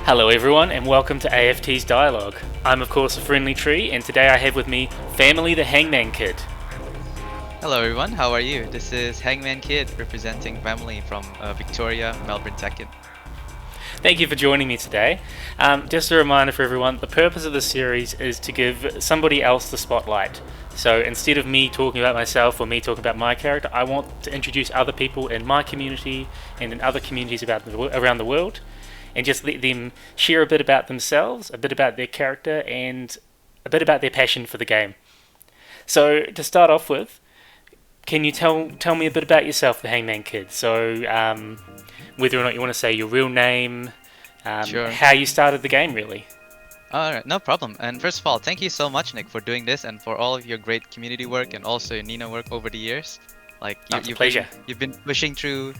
Hello everyone and welcome to AFT's Dialogue. I'm of course AFriendlyTree and today I have with me Family the Hangman Kid. Hello everyone, how are you? This is Hangman Kid representing Family from Victoria, Melbourne, Tekken. Thank you for joining me today. Just a reminder for everyone, the purpose of this series is to give somebody else the spotlight. So instead of me talking about myself or me talking about my character, I want to introduce other people in my community and in other communities around the world, and just let them share a bit about themselves, a bit about their character, and a bit about their passion for the game. So to start off with, can you tell me a bit about yourself, the Hangman Kid? So whether or not you want to say your real name, Sure. how you started the game, really. Alright, no problem. And first of all, thank you so much, Nick, for doing this and for all of your great community work and also your Nina work over the years. Like It's a pleasure. You've been pushing through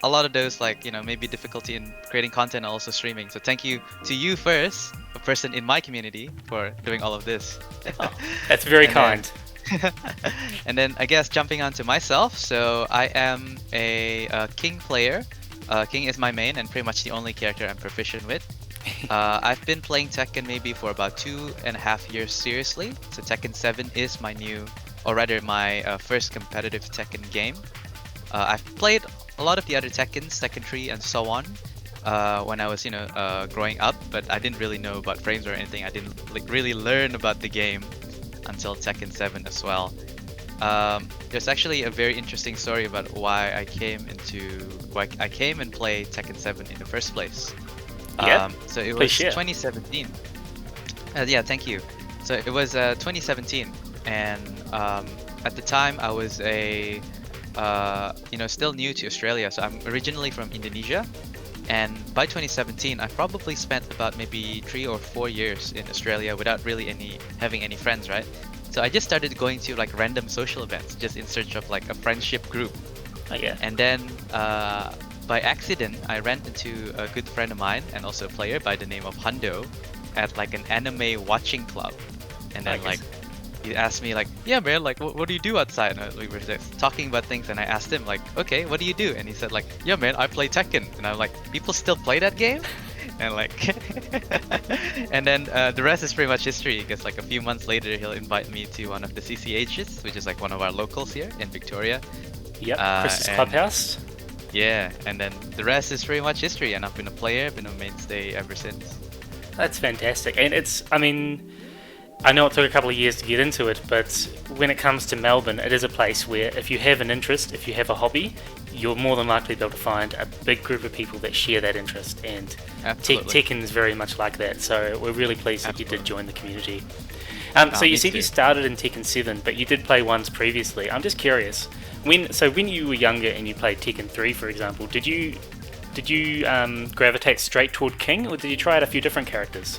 a lot of those, like, you know, maybe difficulty in creating content and also streaming. So thank you to you first, a person in my community, for doing all of this. Oh, that's very And kind. And then I guess jumping on to myself, so I am a King player. King is my main and pretty much the only character I'm proficient with. I've been playing Tekken maybe for about 2.5 years seriously. So Tekken 7 is my new, or rather my first competitive Tekken game. I've played a lot of the other Tekkens, Tekken 3 and so on, when I was, growing up, but I didn't really know about frames or anything. I didn't really learn about the game until Tekken 7 as well. There's actually a very interesting story about why I came and played Tekken 7 in the first place. Yeah, So it please was share. 2017. Yeah, thank you. So it was 2017, and at the time I was still new to Australia. So I'm originally from Indonesia, and by 2017 I probably spent about maybe 3 or 4 years in Australia without really having any friends, right? So I just started going to like random social events just in search of like a friendship group. Oh, yeah. And then by accident I ran into a good friend of mine and also a player by the name of Hundo at like an anime watching club. And then Nice. like he asked me like, yeah man, like what do you do outside? And we were just talking about things, and I asked him like, okay, what do you do? And he said like, yeah man, I play Tekken. And I'm like, people still play that game? And like and then the rest is pretty much history, because like a few months later he'll invite me to one of the CCHs, which is like one of our locals here in Victoria. Yep, Chris's and- Clubhouse. Yeah, and then the rest is pretty much history, and I've been a player, been a mainstay ever since. That's fantastic. And I know it took a couple of years to get into it, but when it comes to Melbourne, it is a place where if you have an interest, if you have a hobby, you're more than likely to be able to find a big group of people that share that interest, and Absolutely. Tekken is very much like that, so we're really pleased that you did join the community. So you me said too. you started in Tekken 7, but you did play once previously. I'm just curious, when you were younger and you played Tekken 3, for example, did you gravitate straight toward King, or did you try out a few different characters?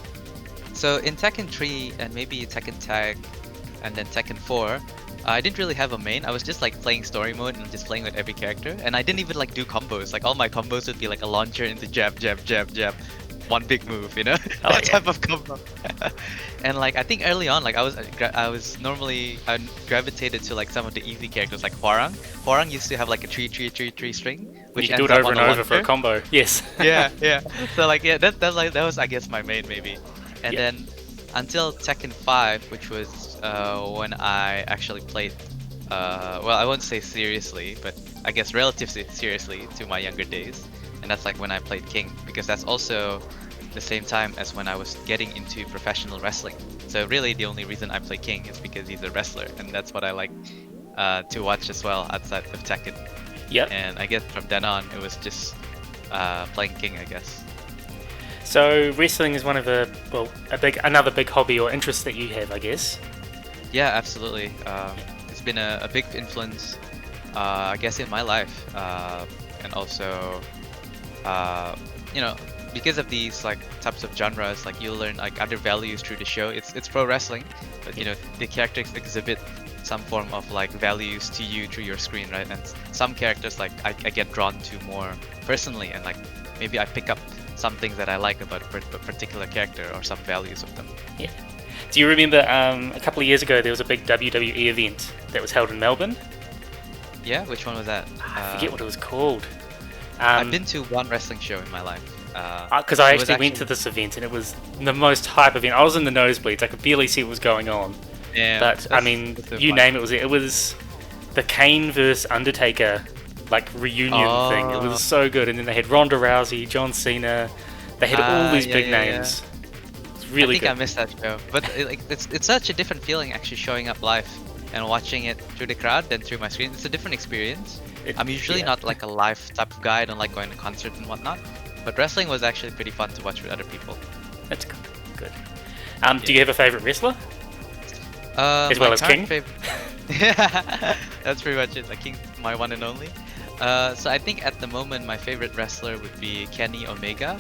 So in Tekken 3 and maybe Tekken Tag and then Tekken 4, I didn't really have a main. I was just like playing story mode and just playing with every character, and I didn't even like do combos. Like all my combos would be like a launcher into jab, jab, jab, jab, one big move, you know, Oh, that yeah. type of combo. And like I think early on, like I gravitated to like some of the easy characters like Hwarang. Hwarang used to have like a 3-3-3-3 string, which You could do it ends up over on and a over for a launcher. combo. Yes. Yeah, yeah. So like yeah, that was I guess my main maybe. And Yeah. then until Tekken 5, which was when I actually played well, I won't say seriously, but I guess relatively seriously to my younger days. And that's like when I played King, because that's also the same time as when I was getting into professional wrestling. So really the only reason I play King is because he's a wrestler, and that's what I like to watch as well outside of Tekken. Yep. And I guess from then on it was just playing King, I guess. So wrestling is one of another big hobby or interest that you have, I guess. Yeah, absolutely. It's been a big influence, I guess, in my life, and also, because of these like types of genres, like you'll learn like other values through the show. It's pro wrestling, but the characters exhibit some form of like values to you through your screen, right? And some characters like I get drawn to more personally, and like maybe I pick up some things that I like about a particular character or some values of them. Yeah. Do you remember a couple of years ago there was a big WWE event that was held in Melbourne? Yeah, which one was that? I forget what it was called. I've been to one wrestling show in my life. Because I it was actually went to this event and it was the most hype event. I was in the nosebleeds. I could barely see what was going on. Yeah, But I mean, you name it, it was the Kane versus Undertaker like reunion thing. It was so good. And then they had Ronda Rousey, John Cena. They had all these big names. It's really I think good. I missed that show, but it's such a different feeling actually showing up live and watching it through the crowd than through my screen. It's a different experience. I'm usually not like a live type of guy. I don't like going to concerts and whatnot. But wrestling was actually pretty fun to watch with other people. That's good. Do you have a favorite wrestler? As well as King? Yeah, that's pretty much it. Like King, my one and only. So I think at the moment my favorite wrestler would be Kenny Omega.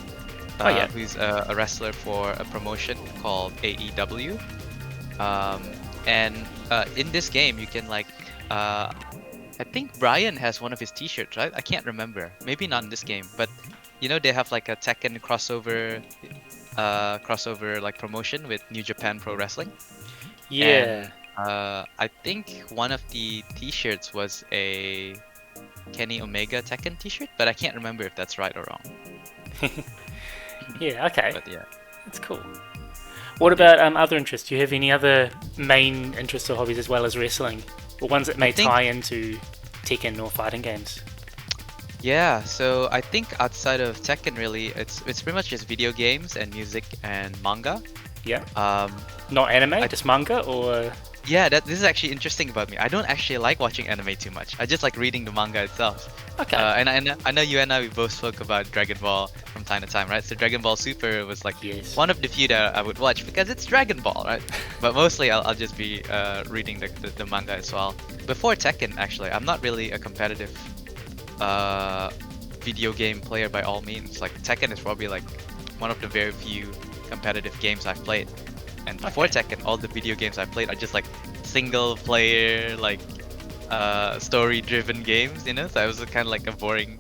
Who's a wrestler for a promotion called AEW. And in this game you can like I think Brian has one of his t-shirts, right? I can't remember. Maybe not in this game, but you know they have like a Tekken crossover like promotion with New Japan Pro Wrestling. Yeah. And, I think one of the t-shirts was a Kenny Omega Tekken t-shirt, but I can't remember if that's right or wrong. Yeah, okay. But yeah. That's cool. What about other interests? Do you have any other main interests or hobbies as well as wrestling? Or ones that may tie into Tekken or fighting games? Yeah, so I think outside of Tekken really, it's pretty much just video games and music and manga. Yeah. Not anime, just manga or... Yeah, this is actually interesting about me. I don't actually like watching anime too much. I just like reading the manga itself. Okay. And I know you and I, we both spoke about Dragon Ball from time to time, right? So Dragon Ball Super was like one of the few that I would watch because it's Dragon Ball, right? But mostly I'll just be reading the manga as well. Before Tekken, actually, I'm not really a competitive video game player by all means. Like Tekken is probably like one of the very few competitive games I've played. And before Tekken, all the video games I played are just like single player, like story-driven games, you know. So it was kind of like a boring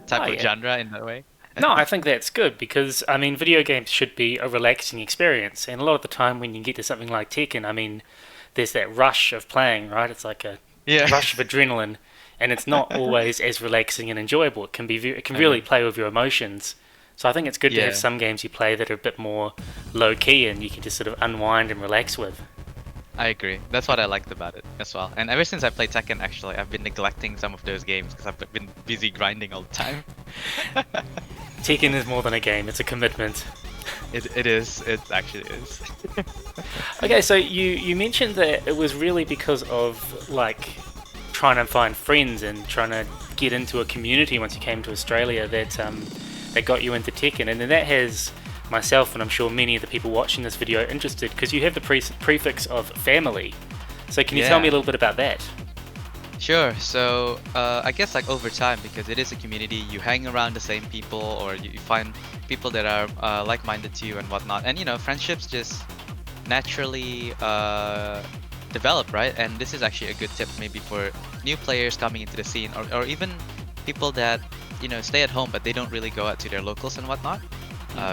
type of genre in that way. No, I think that's good because I mean, video games should be a relaxing experience, and a lot of the time when you get to something like Tekken, I mean, there's that rush of playing, right? It's like a rush of adrenaline, and it's not always as relaxing and enjoyable. It can be, it can really play with your emotions. So I think it's good to have some games you play that are a bit more low-key and you can just sort of unwind and relax with. I agree. That's what I liked about it as well. And ever since I played Tekken, actually, I've been neglecting some of those games because I've been busy grinding all the time. Tekken is more than a game, it's a commitment. It is. It actually is. Okay, so you mentioned that it was really because of, like, trying to find friends and trying to get into a community once you came to Australia that got you into Tekken, and then that has myself and I'm sure many of the people watching this video interested because you have the prefix of family. So can you tell me a little bit about that? Sure. So I guess like over time, because it is a community, you hang around the same people or you find people that are like-minded to you and whatnot, and you know, friendships just naturally develop, right? And this is actually a good tip maybe for new players coming into the scene, or even people that, you know, stay at home but they don't really go out to their locals and whatnot,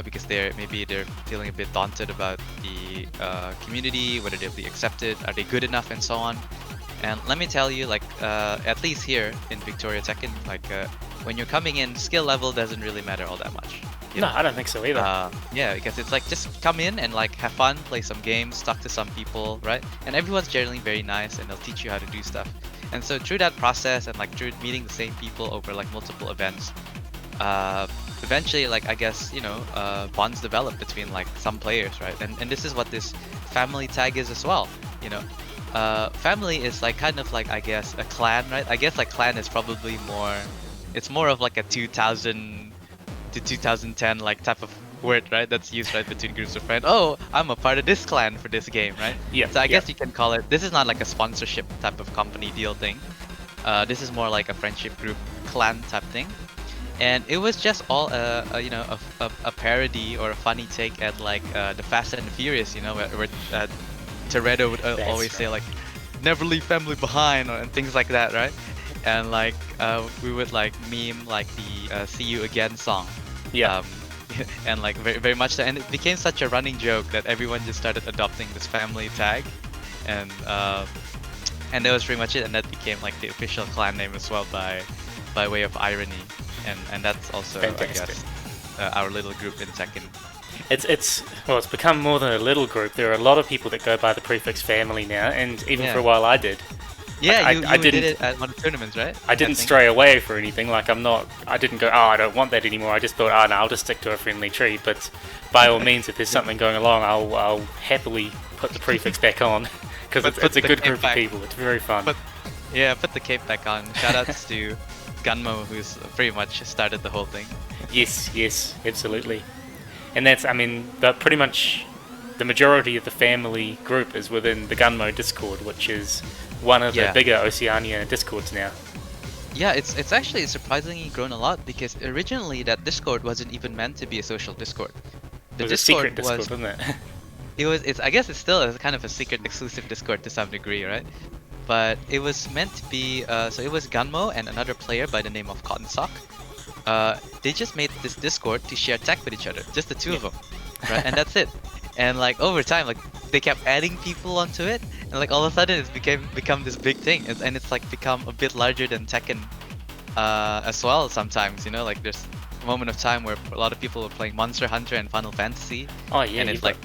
because they're feeling a bit daunted about the community, whether they'll be accepted, are they good enough, and so on. And let me tell you, like at least here in Victoria Tekken, like when you're coming in, skill level doesn't really matter all that much. No, I don't think so either. Yeah, because it's like just come in and like have fun, play some games, talk to some people, right? And everyone's generally very nice and they'll teach you how to do stuff. And so through that process and like through meeting the same people over like multiple events, eventually, like I guess, you know, bonds develop between like some players, right? And this is what this family tag is as well, you know. Family is like kind of like, I guess, a clan, right? I guess like clan is probably more, it's more of like a 2000 to 2010 like type of word, right? That's used right between groups of friends. Oh, I'm a part of this clan for this game, right? Yeah. So I guess you can call it, this is not like a sponsorship type of company deal thing. This is more like a friendship group clan type thing. And it was just all you know, a parody or a funny take at like the Fast and the Furious, you know, where Toretto would always say like, never leave family behind, and things like that, right? And like we would like meme like the "See You Again" song. Yeah. And like very, very much so, and it became such a running joke that everyone just started adopting this family tag, and that was pretty much it. And that became like the official clan name as well by way of irony, and that's also, fantastic. I guess, our little group in Tekken. It's become more than a little group. There are a lot of people that go by the prefix family now, and even for a while I did. Yeah, Like, I you did it at one of the tournaments, right? I didn't stray away for anything. Like I didn't go, oh, I don't want that anymore. I just thought, oh no, I'll just stick to a friendly tree. But by all means, if there's something going along, I'll happily put the prefix back on because it's a good group of people. It's very fun. Put the cape back on. Shoutouts to Gunmo, who's pretty much started the whole thing. Yes, absolutely. And that's, I mean, pretty much the majority of the family group is within the Gunmo Discord, which is one of the bigger Oceania Discords now. Yeah, it's actually surprisingly grown a lot because originally that Discord wasn't even meant to be a social Discord. It was a secret Discord, wasn't it? I guess it's still kind of a secret exclusive Discord to some degree, right? But it was meant to be, so it was Gunmo and another player by the name of Cotton Sock. They just made this Discord to share tech with each other, just the two of them, right? And that's it. And like over time, like they kept adding people onto it, and like all of a sudden it's become this big thing, and it's like become a bit larger than Tekken as well. Sometimes, you know, like there's a moment of time where a lot of people were playing Monster Hunter and Final Fantasy. Oh yeah, and it's like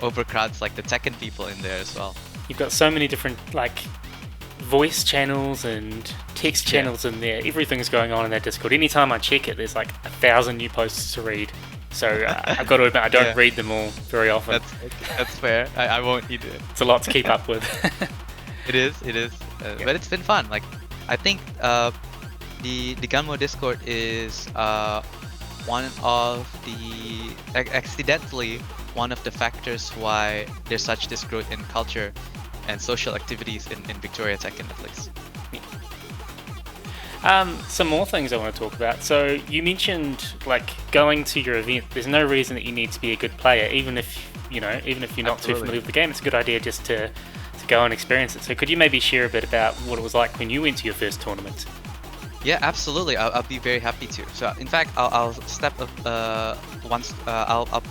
overcrowds like the Tekken people in there as well. You've got so many different like voice channels and text channels in there. Everything's going on in that Discord. Anytime I check it, there's like 1,000 new posts to read. So I've got to admit, I don't read them all very often. That's fair. I won't either. It's a lot to keep up with. It is. But it's been fun. Like I think the Gunmo Discord is one of the accidentally one of the factors why there's such this growth in culture and social activities in Victoria Tekken at least. Some more things I want to talk about. So you mentioned like going to your event. There's no reason that you need to be a good player, even if you're not too familiar with the game. It's a good idea just to go and experience it. So could you maybe share a bit about what it was like when you went to your first tournament? Yeah, absolutely. I'll be very happy to. So in fact, I'll step once. I'll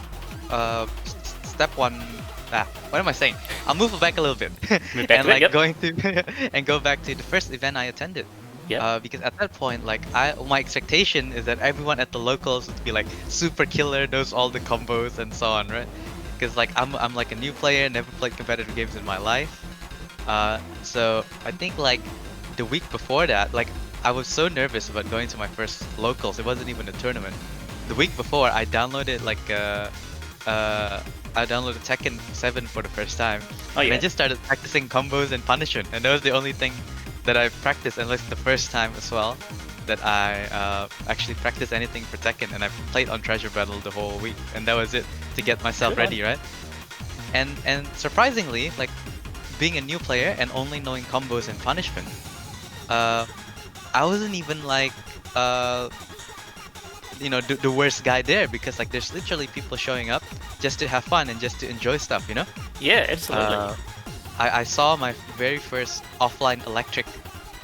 step one. What am I saying? I'll move back a little bit and like going to and go back to the first event I attended. Yeah. Because at that point, like my expectation is that everyone at the locals would be like super killer, knows all the combos and so on, right? Because like I'm like a new player, never played competitive games in my life. So I think like the week before that, like I was so nervous about going to my first locals. It wasn't even a tournament. The week before, I downloaded like I downloaded Tekken 7 for the first time. Oh, yeah. And I just started practicing combos and punishment, and that was the only thing that I practiced, and it's the first time as well that I actually practiced anything for Tekken, and I played on Treasure Battle the whole week, and that was it to get myself ready, right? And surprisingly, like being a new player and only knowing combos and punishment, I wasn't even like the worst guy there, because like there's literally people showing up just to have fun and just to enjoy stuff, you know? Yeah, absolutely. I saw my very first offline electric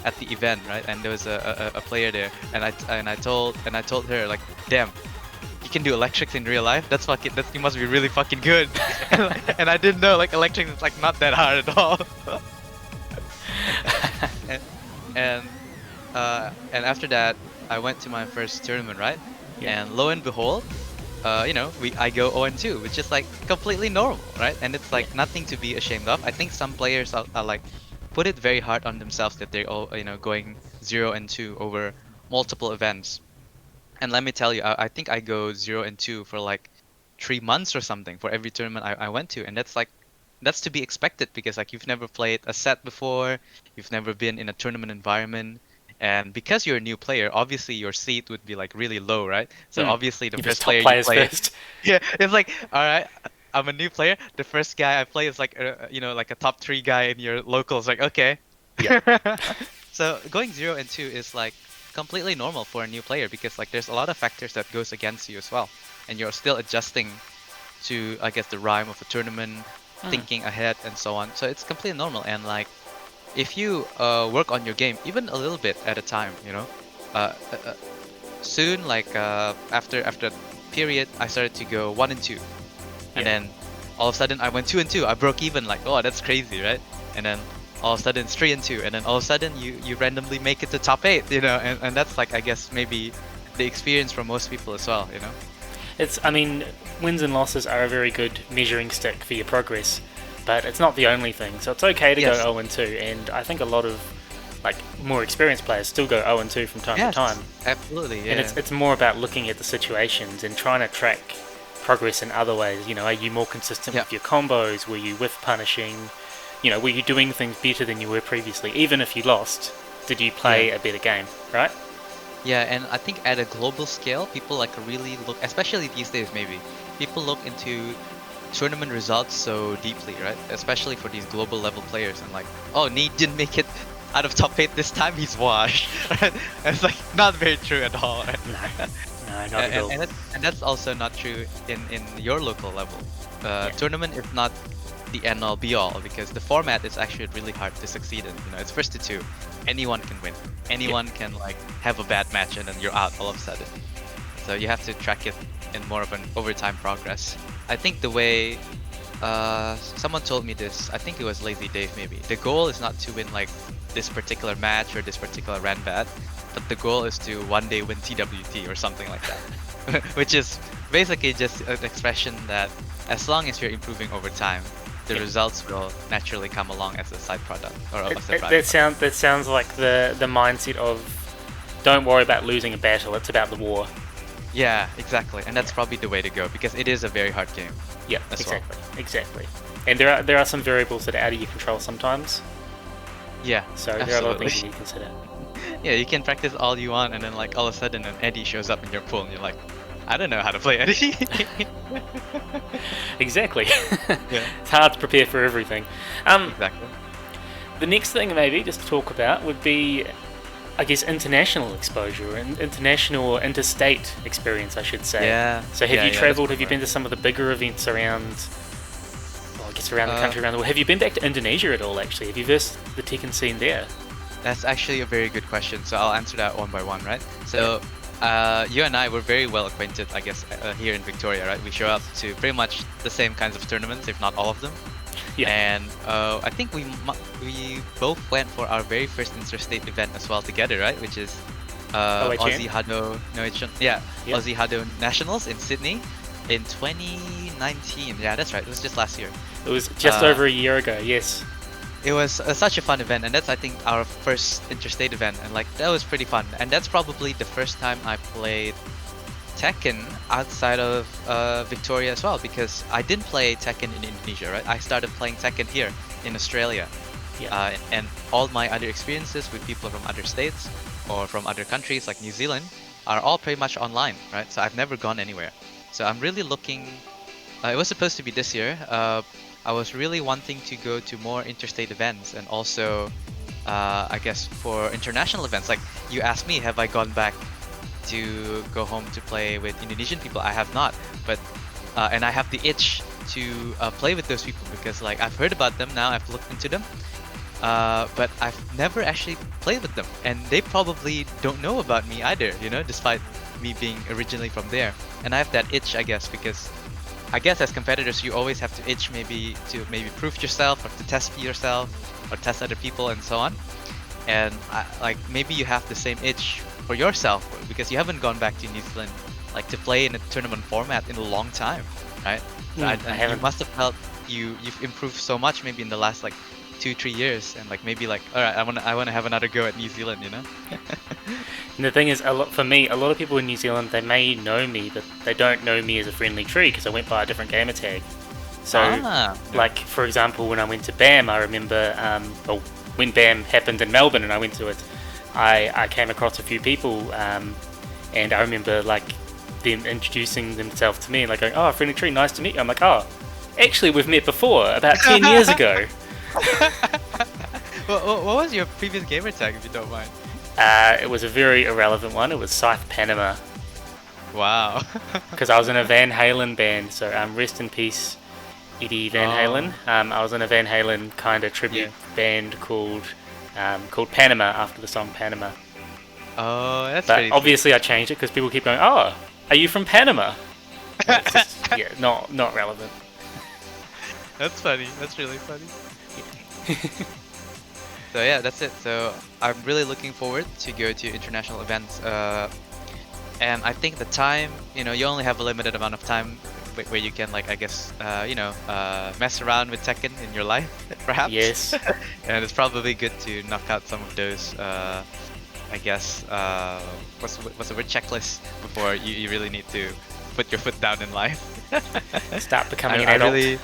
at the event, right? And there was a player there, and I told her like, damn, you can do electrics in real life? You must be really fucking good. And I didn't know like electrics is like not that hard at all. and after that, I went to my first tournament, right? Yeah. And lo and behold, I go 0-2, which is like completely normal, right? And it's like nothing to be ashamed of. I think some players are like put it very hard on themselves that they're all going 0-2 over multiple events. And let me tell you, I think I go 0-2 for like 3 months or something for every tournament I went to, and that's to be expected, because like you've never played a set before, you've never been in a tournament environment. And because you're a new player, obviously your seat would be like really low, right? So obviously the first player you play, yeah, it's like, all right, I'm a new player. The first guy I play is like, like a top 3 guy in your locals. Like, okay, yeah. So going 0-2 is like completely normal for a new player, because like there's a lot of factors that goes against you as well, and you're still adjusting to, I guess, the rhyme of a tournament, thinking ahead and so on. So it's completely normal, and like, if you work on your game even a little bit at a time, soon, like after a period, I started to go 1-2, and then all of a sudden I went 2-2. I broke even, like, oh, that's crazy, right? And then all of a sudden it's 3-2, and then all of a sudden you randomly make it to top 8, and that's like, I guess maybe the experience for most people as well, I mean, wins and losses are a very good measuring stick for your progress, but it's not the only thing. So it's okay to go Yes. 0 and 2, and I think a lot of like more experienced players still go 0 and 2 from time Yes, to time. absolutely. Yeah. And it's more about looking at the situations and trying to track progress in other ways. You know, are you more consistent with your combos? Were you whiff punishing? You know, were you doing things better than you were previously? Even if you lost, did you play a better game, right? Yeah, and I think at a global scale, people like really look, especially these days maybe, people look into tournament results so deeply, right? Especially for these global level players and like, oh, Nate didn't make it out of top 8 this time, he's washed. Right? And it's like not very true at all, right? No, not at all. And that's also not true in your local level. Tournament is not the end all be all because the format is actually really hard to succeed in. You know, it's first to two. Anyone can win. Anyone can like have a bad match and then you're out all of a sudden. So you have to track it in more of an overtime progress. I think the way someone told me this, I think it was Lazy Dave maybe. The goal is not to win like this particular match or this particular Ranbat, but the goal is to one day win TWT or something like that. Which is basically just an expression that as long as you're improving over time, the results will naturally come along as a side product or as a byproduct. That sounds like the mindset of don't worry about losing a battle, it's about the war. Yeah, exactly, and that's probably the way to go because it is a very hard game. Yeah, exactly. And there are some variables that are out of your control sometimes. Yeah, so there are a lot of things you need to consider. Yeah, you can practice all you want, and then like all of a sudden an Eddie shows up in your pool, and you're like, I don't know how to play Eddie. Exactly. It's hard to prepare for everything. Exactly. The next thing maybe just to talk about would be, I guess, international exposure and international or interstate experience, I should say. Yeah. So have you travelled? Have you been to some of the bigger events around? Well, I guess around the country, around the world. Have you been back to Indonesia at all? Actually, have you versed the Tekken scene there? That's actually a very good question. So I'll answer that one by one, right? So. You and I were very well acquainted, I guess, here in Victoria, right? We show up to pretty much the same kinds of tournaments, if not all of them. Yeah. And I think we both went for our very first interstate event as well together, right? Which is Aussie Hado, Aussie Hado Nationals in Sydney in 2019. Yeah, that's right. It was just last year. It was just over a year ago. Yes. It was such a fun event, and that's I think our first interstate event, and like that was pretty fun. And that's probably the first time I played Tekken outside of Victoria as well, because I didn't play Tekken in Indonesia, right? I started playing Tekken here in Australia, and all my other experiences with people from other states or from other countries like New Zealand are all pretty much online, right? So I've never gone anywhere. So I'm really looking. It was supposed to be this year. I was really wanting to go to more interstate events and also, I guess, for international events. Like you asked me, have I gone back to go home to play with Indonesian people? I have not, but and I have the itch to play with those people because like I've heard about them now, I've looked into them, but I've never actually played with them, and they probably don't know about me either, you know, despite me being originally from there. And I have that itch, I guess, because I guess as competitors, you always have to itch maybe to prove yourself or to test yourself or test other people and so on. And like maybe you have the same itch for yourself because you haven't gone back to New Zealand like to play in a tournament format in a long time, right? So you must have felt you've improved so much maybe in the last like 2-3 years, and like maybe like all right, I want to have another go at New Zealand, you know. And the thing is, for me, a lot of people in New Zealand, they may know me, but they don't know me as AFriendlyTree because I went by a different gamer tag. So, like for example, when I went to BAM, I remember, when BAM happened in Melbourne and I went to it, I came across a few people, and I remember like them introducing themselves to me and like going, "Oh, AFriendlyTree, nice to meet you." I'm like, "Oh, actually, we've met before about 10 years ago." What was your previous gamer tag, if you don't mind? It was a very irrelevant one. It was Scythe Panama. Wow. Because I was in a Van Halen band, so rest in peace, Eddie Van Halen. I was in a Van Halen kind of tribute band called Panama after the song Panama. Oh, that's. But obviously sweet. I changed it because people keep going, "Oh, are you from Panama?" It's just, not relevant. That's funny. That's really funny. So yeah, that's it. So I'm really looking forward to go to international events, and I think the time, you only have a limited amount of time where you can, like, I guess, mess around with Tekken in your life, perhaps. Yes. And it's probably good to knock out some of those, I guess, what's the word, checklist before you really need to put your foot down in life. Start becoming an adult.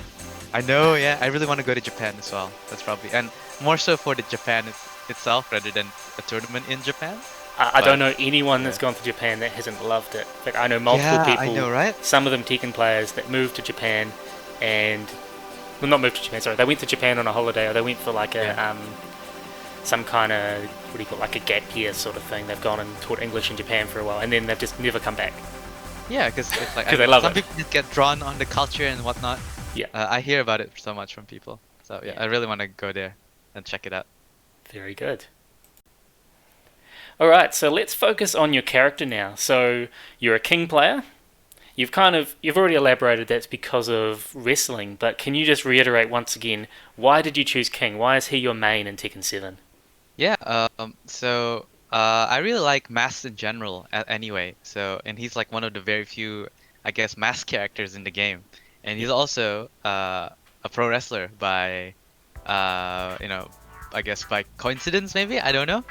I know, yeah. I really want to go to Japan as well. That's probably, and more so for the Japan itself rather than a tournament in Japan. I don't know anyone that's gone to Japan that hasn't loved it. Like, I know multiple people, I know, right? some of them Tekken players, that moved to Japan and... Well, not moved to Japan, sorry. They went to Japan on a holiday, or they went for like a... some kind of, what do you call it, like a gap year sort of thing. They've gone and taught English in Japan for a while, and then they've just never come back. Yeah, because it's like... they love some it. people just get drawn on the culture and whatnot. Yeah. I hear about it so much from people. So yeah, I really want to go there and check it out. Very good. Alright, so let's focus on your character now. So, you're a King player. You've already elaborated that's because of wrestling, but can you just reiterate once again, why did you choose King? Why is he your main in Tekken 7? Yeah, I really like masks in general anyway. So, and he's like one of the very few, I guess, mask characters in the game. And he's also a pro wrestler by, I guess by coincidence maybe, I don't know.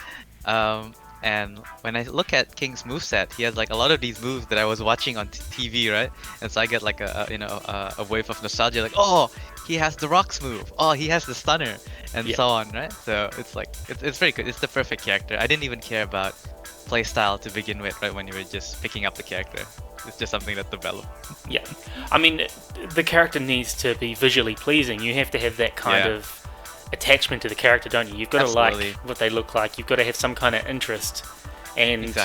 And when I look at King's moveset, he has like a lot of these moves that I was watching on TV, right? And so I get like a wave of nostalgia, like, oh, he has the Rocks move, oh, he has the Stunner, and so on, right? So it's like it's very good. It's the perfect character. I didn't even care about playstyle to begin with, right? When you were just picking up the character, it's just something that developed. Yeah, I mean, the character needs to be visually pleasing. You have to have that kind of attachment to the character, don't you? You've got to like what they look like. You've got to have some kind of interest. And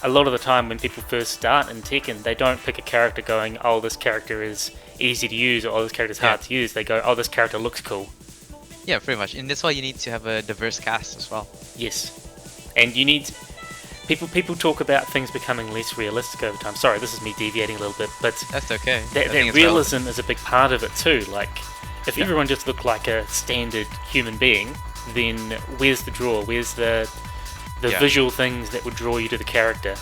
a lot of the time when people first start in Tekken, they don't pick a character going, oh, this character is easy to use, or oh, this character is hard to use. They go, oh, this character looks cool. Yeah, pretty much. And that's why you need to have a diverse cast as well. Yes. And you need... People talk about things becoming less realistic over time. Sorry, this is me deviating a little bit, but... That's okay. That realism is a big part of it too. Like, if everyone just looked like a standard human being, then where's the draw? Where's the visual things that would draw you to the character?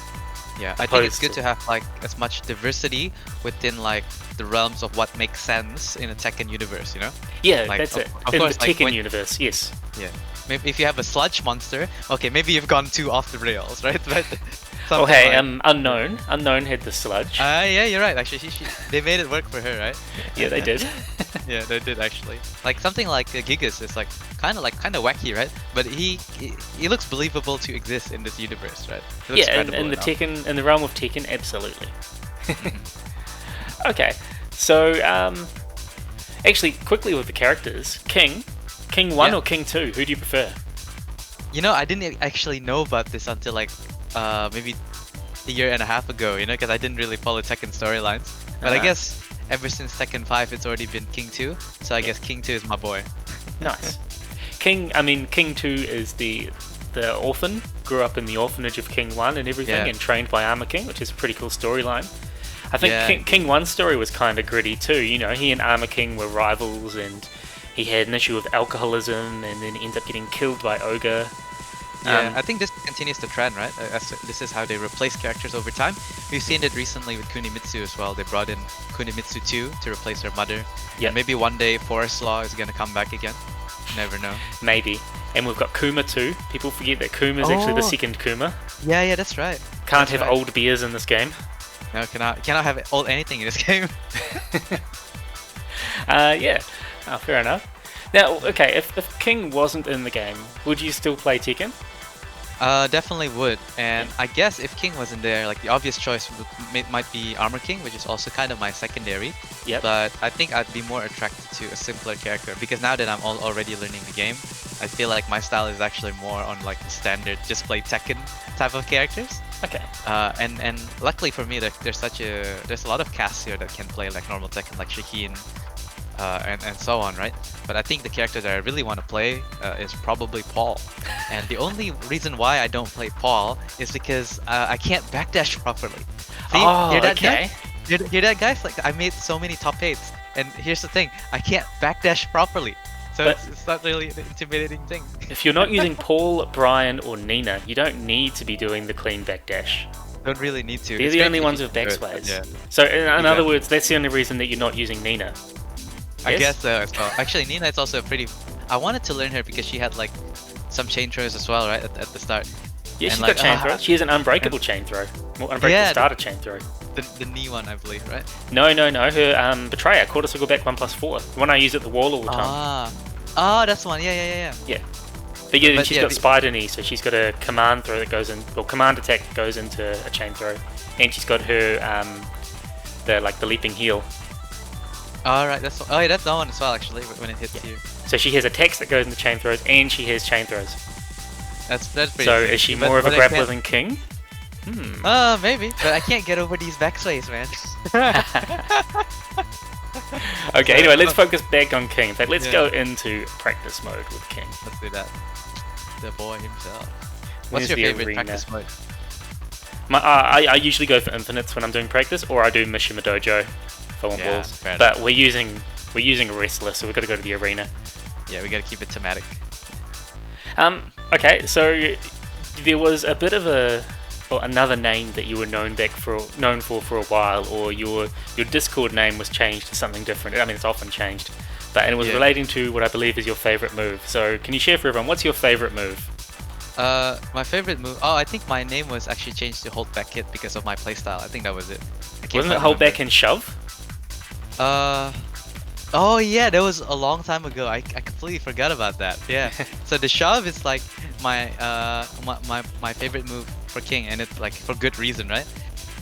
Yeah, I think it's good to have like as much diversity within like the realms of what makes sense in a Tekken universe, you know? Yeah, like, that's it. Of in course, the Tekken universe, yes. Yeah. Maybe if you have a sludge monster, okay, maybe you've gone too off the rails, right? But oh hey, Unknown. Unknown had the sludge. Yeah, you're right. Actually, they made it work for her, right? Yeah, they did. Yeah, they did actually. Like something like Gigas is like kind of wacky, right? But he looks believable to exist in this universe, right? Yeah, in the Tekken, in the realm of Tekken, absolutely. Okay, so actually, quickly with the characters, King 1 or King 2, who do you prefer? You know, I didn't actually know about this until like maybe a year and a half ago, you know, because I didn't really follow Tekken storylines. But I guess ever since Tekken 5, it's already been King 2, so I guess King 2 is my boy. Nice. King 2 is the orphan, grew up in the orphanage of King 1 and everything, and trained by Armor King, which is a pretty cool storyline. I think King 1's story was kind of gritty too, you know, he and Armor King were rivals and he had an issue with alcoholism and then ends up getting killed by Ogre. Yeah, I think this continues the trend, right? This is how they replace characters over time. We've seen it recently with Kunimitsu as well. They brought in Kunimitsu 2 to replace her mother. Yeah. And maybe one day Forest Law is going to come back again. You never know. Maybe. And we've got Kuma too. People forget that Kuma is actually the second Kuma. Yeah, that's right. Can't have old beers in this game. No, cannot have old anything in this game. Yeah. Oh, fair enough. Now, okay, if King wasn't in the game, would you still play Tekken? Definitely would. And I guess if King wasn't there, like the obvious choice might be Armor King, which is also kind of my secondary. Yep. But I think I'd be more attracted to a simpler character because now that I'm already learning the game, I feel like my style is actually more on like the standard just play Tekken type of characters. Okay. And luckily for me, there's a lot of casts here that can play like normal Tekken, like Shaheen, and so on, right? But I think the character that I really want to play is probably Paul. And the only reason why I don't play Paul is because I can't backdash properly. See, hear that guy? Hear that, guys? Like, I made so many top 8s, and here's the thing, I can't backdash properly. So it's not really an intimidating thing. If you're not using Paul, Brian, or Nina, you don't need to be doing the clean backdash. don't really need to. They're It's the great only if ones you with can do it, backspace. yeah. So in other Exactly. words, that's the only reason that you're not using Nina. I Yes? guess so as well. Actually, Nina is also a pretty. I wanted to learn her because she had like some chain throws as well, right, at the start. Yeah, And she's like, got chain throw. She has an unbreakable chain throw. Well, unbreakable Yeah, starter chain throw. The knee one, I believe, right? No. Her Betrayer, quarter circle back 1+4. The one I use at the wall all the time. That's the one. Yeah. Yeah. But yeah, But she's yeah, got spider knee, so she's got a command throw that goes in, well, command attack that goes into a chain throw, and she's got her the leaping heel. All right, that's yeah, that's that one as well actually when it hits you. So she has attacks that goes into chain throws, and she has chain throws. That's pretty. So sick. is she But- more of a but I grappler can't- than King? Maybe, but I can't get over these backspace, man. Okay, anyway, let's focus back on King. In fact, let's Yeah. go into practice mode with King. Let's do that. The boy himself. Where's What's your the favorite arena? practice mode? I usually go for infinites when I'm doing practice, or I do Mishima Dojo if I want Yeah, balls. fair But we're using Wrestler, so we've got to go to the arena. Yeah, we gotta keep it thematic. Okay, so there was a bit of another name that you were known for a while, or your Discord name was changed to something different. I mean, it's often changed, and it was Yeah. relating to what I believe is your favorite move. So can you share for everyone what's your favorite move? My favorite move. Oh, I think my name was actually changed to hold back hit because of my playstyle. I think that was it. I can't Wasn't it quite hold back remember. and shove? Oh yeah, that was a long time ago. I completely forgot about that. Yeah. So the shove is like my my favorite move for King, and it's like for good reason, right?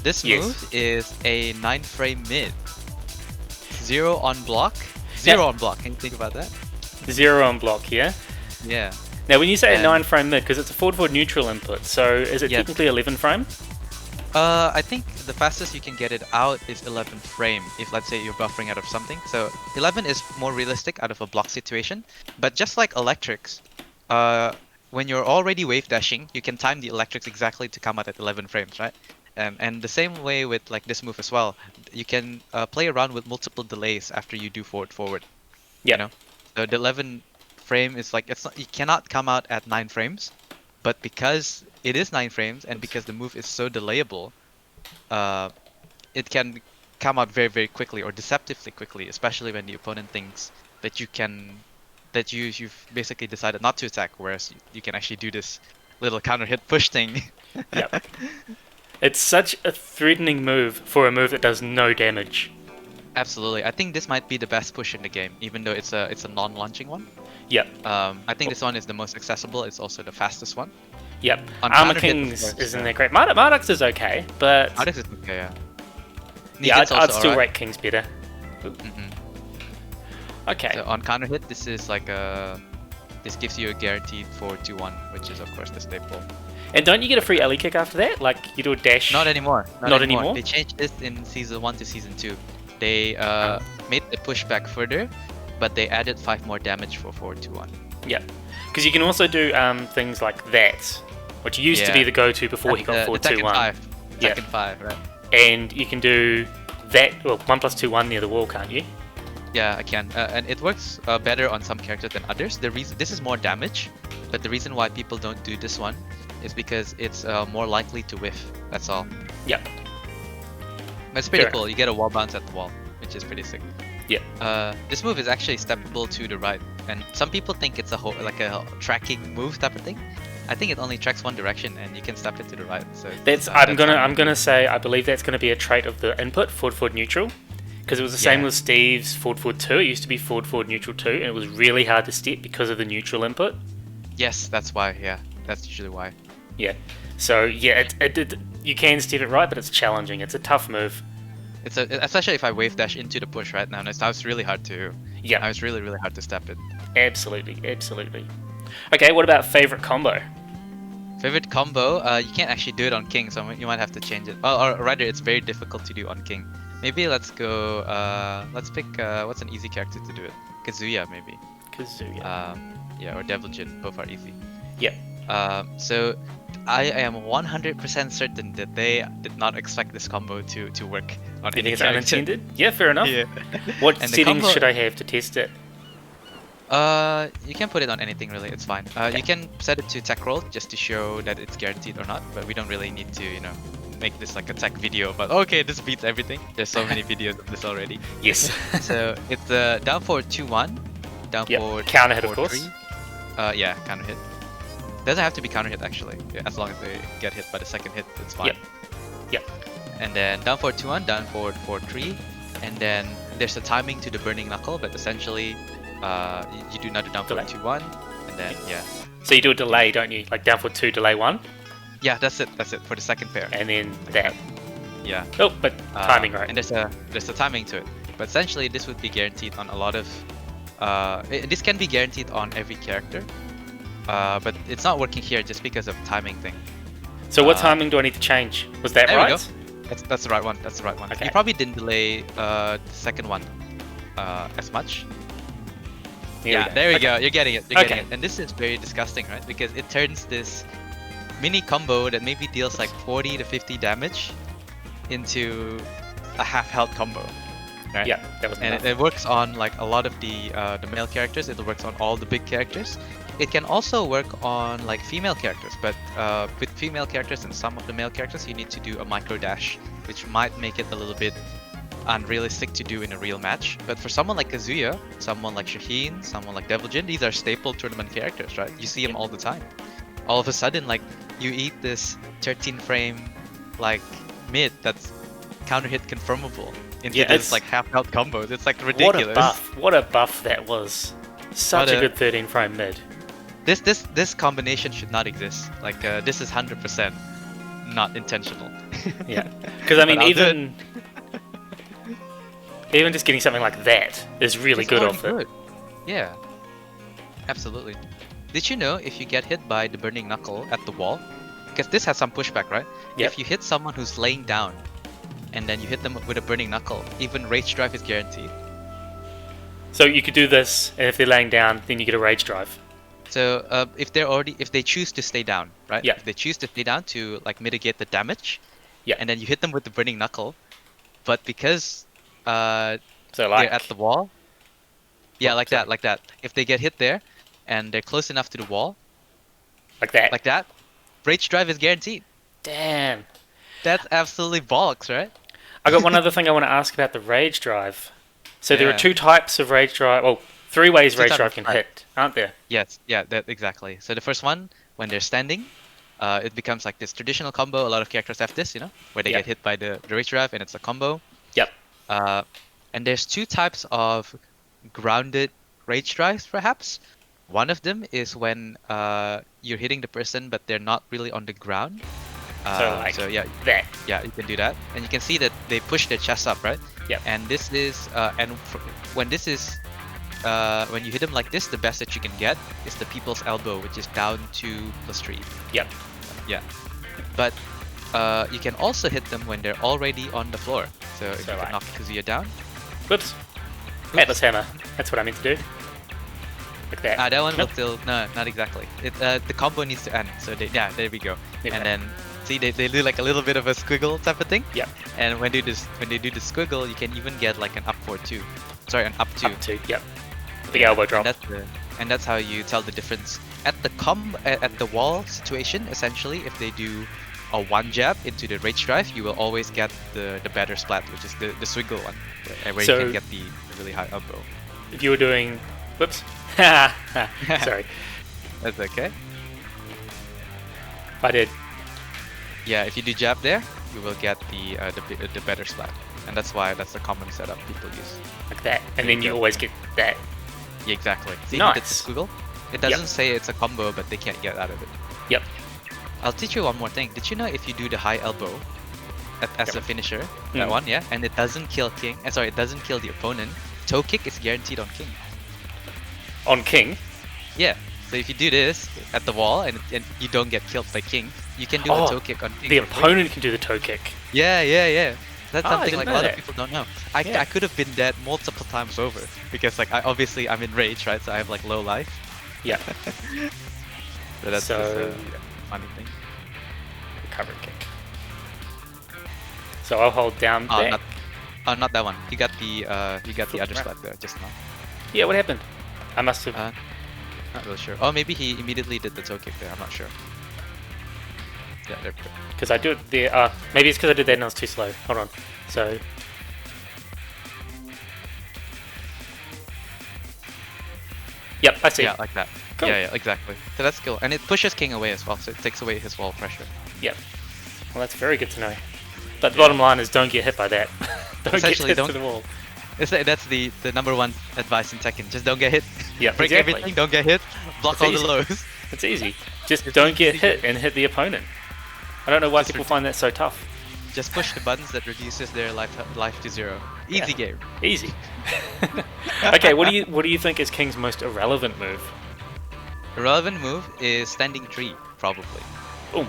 This Yes. move is a 9-frame mid. 0 on block. 0 on block. Can you think about that? 0 on block here. Yeah. Now, when you say a And- 9-frame mid, because it's a forward neutral input, so is it Yeah. technically 11 frame? I think the fastest you can get it out is 11 frame if let's say you're buffering out of something. So 11 is more realistic out of a block situation. But just like electrics, when you're already wave dashing, you can time the electrics exactly to come out at 11 frames, right? And the same way with like this move as well. You can play around with multiple delays after you do forward. Yeah. You know, so the 11 frame is like you cannot come out at 9 frames, but because it is 9 frames and because the move is so delayable, it can come out very very quickly or deceptively quickly, especially when the opponent thinks that you've basically decided not to attack, whereas you can actually do this little counter hit push thing. Yep. It's such a threatening move for a move that does no damage. Absolutely, I think this might be the best push in the game, even though it's a non-launching one. Yep. I think this one is the most accessible. It's also the fastest one. Yep. On Armor counter hit, of Kings course, isn't yeah. that great. Marduk's is okay, but Alex is okay, yeah. yeah, Negan's I'd also still alright. rate Kings better. Mhm. Okay. So on counter hit, this is like this gives you a guaranteed 4-2-1, which is of course the staple. And don't you get a free alley kick after that? Like you do a dash? Not anymore. Not anymore? They changed this in season 1 to season 2. They made the pushback further, but they added 5 more damage for 4-2-1. Yeah. Because you can also do things like that, which used to be Yeah. the go-to before he got The 4-2-1. Yeah. Tekken 5, right? And you can do that, well, 1+2-1 near the wall, can't you? Yeah, I can, and it works better on some characters than others. The reason this is more damage, but the reason why people don't do this one is because it's more likely to whiff. That's all. Yep. But it's pretty Fair cool. You get a wall bounce at the wall, which is pretty sick. Yep. This move is actually steppable to the right, and some people think it's like a tracking move type of thing. I think it only tracks one direction, and you can step it to the right. So I'm fine. gonna say I believe that's gonna be a trait of the input forward neutral, because it was the same Yeah. with Steve's forward 2. It used to be forward neutral 2, and it was really hard to step because of the neutral input. Yes, that's why. Yeah, that's usually why. Yeah. So yeah, you can step it right, but it's challenging. It's a tough move. Especially if I wave dash into the push right now. And it's really hard to. Yeah. Now it's really hard to step it. Absolutely. Okay, what about favorite combo? Favorite combo? You can't actually do it on King, so you might have to change it. Or rather, it's very difficult to do on King. Maybe let's go. Let's pick. What's an easy character to do it? Kazuya, maybe. Kazuya. Yeah, or Devil Jin. Both are easy. Yep. So I am 100% certain that they did not expect this combo to work on You any think it's character. unintended? Yeah, fair enough. Yeah. What And the settings combo- should I have to test it? You can put it on anything really. It's fine. You can set it to tech roll just to show that it's guaranteed or not, but we don't really need to, make this like a tech video, but okay, this beats everything. There's so many videos of this already. Yes. So it's down forward 2-1, down forward counter hit, of 4-3. course. Yeah, counter hit. Doesn't have to be counter hit actually. Yeah, as long as they get hit by the second hit, it's fine. Yep. And then down forward 2-1, down forward 4-3, and then there's a timing to the burning knuckle, but essentially, you do another down forward 2-1, and then So you do a delay, don't you? Like down forward 2, delay 1. Yeah, that's it for the second pair. And then that. Yeah. Oh, but timing right. And there's a timing to it. But essentially, this would be guaranteed on a lot of. This can be guaranteed on every character, but it's not working here just because of timing thing. So what timing do I need to change? Was that there right? We go. That's the right one. That's the right one. Okay. You probably didn't delay the second one as much. There we go. You're getting it. You're getting it. And this is very disgusting, right? Because it turns this mini combo that maybe deals like 40 to 50 damage into a half health combo. Right? Yeah, that was enough. And it works on like a lot of the male characters. It works on all the big characters. It can also work on like female characters, but with female characters and some of the male characters, you need to do a micro dash, which might make it a little bit unrealistic to do in a real match. But for someone like Kazuya, someone like Shaheen, someone like Deviljin, these are staple tournament characters, right? You see them all the time. All of a sudden, like you eat this 13 frame like mid that's counter hit confirmable into this like half health combos. It's like ridiculous. What a buff that was. Such a good 13 frame mid. This combination should not exist. Like this is 100% not intentional. Yeah, because I mean even just getting something like that is really good off it. Yeah, absolutely. Did you know if you get hit by the burning knuckle at the wall, because this has some pushback, right? Yep. If you hit someone who's laying down, and then you hit them with a burning knuckle, even rage drive is guaranteed. So you could do this, and if they're laying down, then you get a rage drive. So if they choose to stay down, right? Yeah. If they choose to stay down to like mitigate the damage, yeah. And then you hit them with the burning knuckle, but because so they're at the wall, like that. If they get hit there, and they're close enough to the wall, like that, rage drive is guaranteed. Damn. That's absolutely bollocks, right? I got one other thing I want to ask about the rage drive. So there are two types of rage drive. Well, 3 ways rage drive can hit, aren't there? Yes, yeah, exactly. So the first one, when they're standing, it becomes like this traditional combo. A lot of characters have this, where they get hit by the rage drive and it's a combo. Yep. And there's 2 types of grounded rage drives, perhaps. One of them is when you're hitting the person, but they're not really on the ground. That. Yeah, you can do that, and you can see that they push their chest up, right? Yeah. And this is, when you hit them like this, the best that you can get is the people's elbow, which is down 2+3. Yep. Yeah. But you can also hit them when they're already on the floor. So if you can knock Kazuya down. Whoops. Atlas hammer. That's what I meant to do. Like that. That one will still not exactly. The combo needs to end. So there we go. Yeah. And then see they do like a little bit of a squiggle type of thing. Yeah. And when they do the squiggle, you can even get like an up 4-2. Sorry, an up 2. Up 2. Yep. Big elbow drop. And that's how you tell the difference at the wall situation. Essentially, if they do a 1 jab into the rage drive, you will always get the better splat, which is the swiggle one, where you can get the really high elbow. If you were doing, whoops. Sorry. That's okay. I did. Yeah, if you do jab there, you will get the better splat, and that's the common setup people use. Like that, and then you always get that. Yeah, exactly. See, nice. It's the squiggle. It doesn't say it's a combo, but they can't get out of it. Yep. I'll teach you one more thing. Did you know if you do the high elbow as a finisher, that one, and it doesn't kill King, it doesn't kill the opponent, toe kick is guaranteed on King. On King? Yeah. So if you do this at the wall and you don't get killed by King, you can do a toe kick on King. The opponent can do the toe kick. Yeah. That's something like a lot that. of people don't know. I could have been dead multiple times over because like I'm in rage, right? So I have like low life. Yeah. So that's just a funny thing. Recovery kick. So I'll hold down there. Not that one. You got the other spot there just now. Yeah, what happened? I must have. Not really sure. Oh, maybe he immediately did the toe kick there. I'm not sure. Yeah, there we go. Because I do it there. Maybe it's because I did that and I was too slow. Hold on. So. Yep, I see. Yeah, like that. Cool. Yeah, exactly. So that's cool. And it pushes king away as well, so it takes away his wall pressure. Yep. Well, that's very good to know. But the bottom line is don't get hit by that. Don't get Essentially, hit don't- to the wall. That's the number one advice in Tekken. Just don't get hit. Yeah, Break exactly. everything, don't get hit. Block It's all the easy. lows. It's easy. Just don't get hit and hit the opponent. I don't know why Just people find that so tough. Just push the buttons that reduces their life to 0. Easy Yeah. game. Easy. Okay, what do you think is King's most irrelevant move? Irrelevant move is standing tree, probably. Ooh.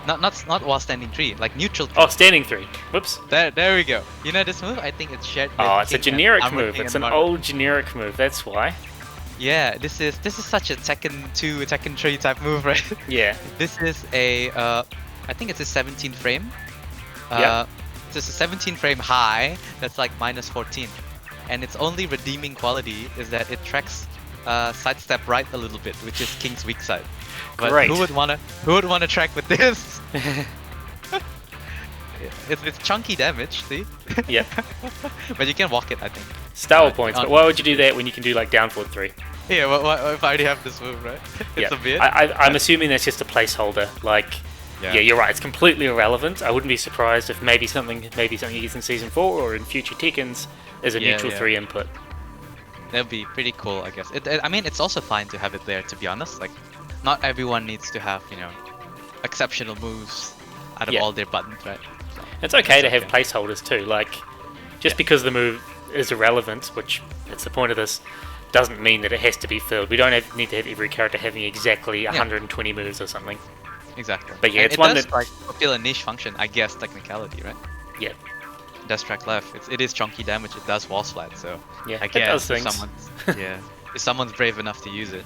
Not while standing tree, like neutral tree. Oh, standing 3. Whoops. There we go. You know this move? I think it's shared. with Oh, it's a King and generic Armor move. King It's and an Marvel. old generic move. That's why. Yeah, this is such a Tekken 2, Tekken 3 type move, right? Yeah. This is a I think it's a 17 frame. Yeah. It's just a 17 frame high that's like minus 14, and its only redeeming quality is that it tracks sidestep right a little bit, which is King's weak side. But Great. who would wanna track with this? It's chunky damage, see? Yeah. But you can walk it, I think. Style points, but why would you do that when you can do like down forward 3? Yeah, well, if I already have this move, right? It's a bit. I'm assuming that's just a placeholder. Like, yeah, you're right. It's completely irrelevant. I wouldn't be surprised if maybe something he gets in season 4 or in future Tekkens is a neutral 3 input. That'd be pretty cool, I guess. I mean, it's also fine to have it there, to be honest. Like, not everyone needs to have, exceptional moves out of all their buttons, right? So, It's okay to that's have placeholders too. Like, just because the move is irrelevant, which it's the point of this, doesn't mean that it has to be filled. We don't need to have every character having exactly 120 moves or something. Exactly. But yeah, And it's it one does, that like, fulfill a niche function, I guess, technicality, right? Yeah. It does track left. It is chunky damage. It does wall slide. So Yeah, I it does guess if things. if someone's brave enough to use it.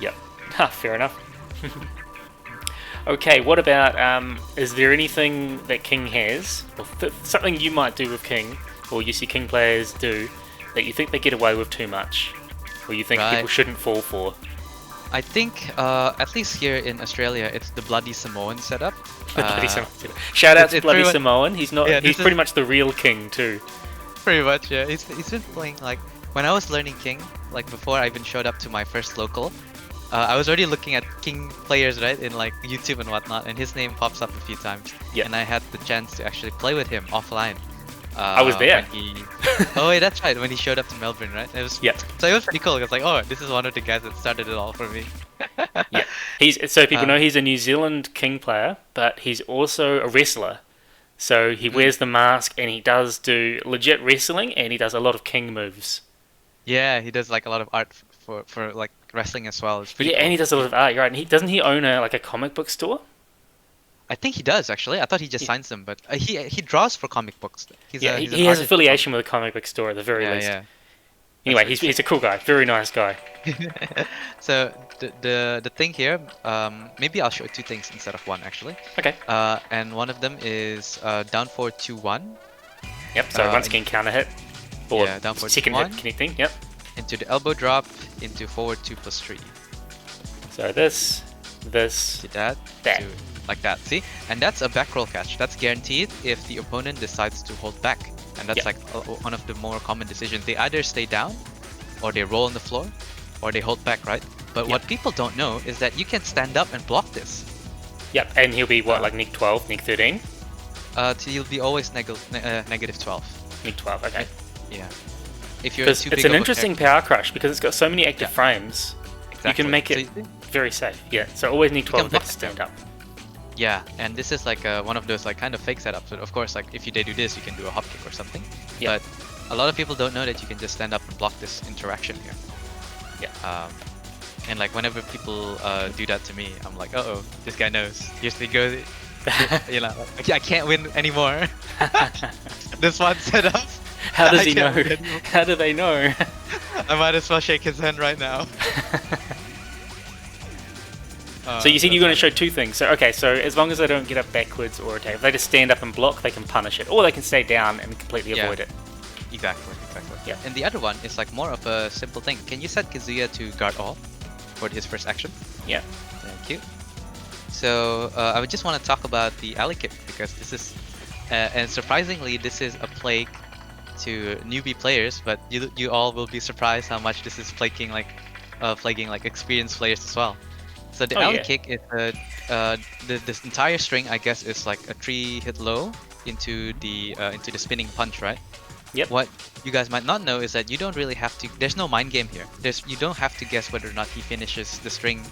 Yep. Fair enough. Okay, what about, is there anything that King has, or something you might do with King, or you see King players do, that you think they get away with too much, or you think people shouldn't fall for? I think, at least here in Australia, it's the Bloody Samoan setup. Bloody Samoan. Shout out to it's Bloody pretty much- Samoan. He's not. Yeah, he's this pretty is- much the real King too. Pretty much, yeah. He's been playing, like, when I was learning King, like before I even showed up to my first local, I was already looking at King players, right, in like YouTube and whatnot, and his name pops up a few times. Yeah. And I had the chance to actually play with him offline. I was there. Oh wait, that's right. When he showed up to Melbourne, right? It was. Yeah. So it was pretty cool. It was like, oh, this is one of the guys that started it all for me. Yeah. He's so people know he's a New Zealand King player, but he's also a wrestler. So he wears the mask and he does do legit wrestling, and he does a lot of King moves. Yeah, he does like a lot of art for like wrestling as well. It's But pretty yeah, cool. and he does a lot of art. You're right. And doesn't he own a comic book store? I think he does actually. I thought he just signs them, but he draws for comic books. He's Yeah, he's he an has artist. affiliation with a comic book store at the very least. Yeah. Anyway, he's a cool guy, very nice guy. So the thing here, maybe I'll show 2 things instead of 1 actually. Okay. And one of them is down forward 2-1 Yep. So once again, counter hit, or yeah, down forward second hit 1. connecting. Yep. into the elbow drop into forward 2+3. So this, See that? that. To, like that. See? And that's a back roll catch. That's guaranteed if the opponent decides to hold back. And that's like one of the more common decisions. They either stay down, or they roll on the floor, or they hold back, right? But what people don't know is that you can stand up and block this. Yep. And he'll be what, like Nick 12, Nick 13, You'll be always negative 12. Nick 12. Okay. Yeah. If you're Because too it's big an of a interesting power crush because it's got so many active frames. Exactly. You can make it very safe. Yeah. So always need 12 block to stand up. Yeah, and this is like one of those like kind of fake setups. But of course, like if they do this, you can do a hop kick or something. Yeah. But a lot of people don't know that you can just stand up and block this interaction here. Yeah. And like whenever people do that to me, I'm like, oh, this guy knows. Here's the go. I can't win anymore. This one setup. How does I he know? can't win anymore. How do they know? I might as well shake his hand right now. So you said you're going to show 2 things. So okay, so as long as they don't get up backwards or attack, if they just stand up and block, they can punish it, or they can stay down and completely avoid it. Exactly. Yeah. And the other one is like more of a simple thing. Can you set Kazuya to guard all for his first action? Yeah. Thank you. So I would just want to talk about the alley kick because this is, and surprisingly, this is a plague to newbie players. But you all will be surprised how much this is plaguing like experienced players as well. So the alley kick is this entire string, I guess, is like a 3-hit low into the spinning punch, right? Yep. What you guys might not know is that you don't really have to. There's no mind game here. You don't have to guess whether or not he finishes the string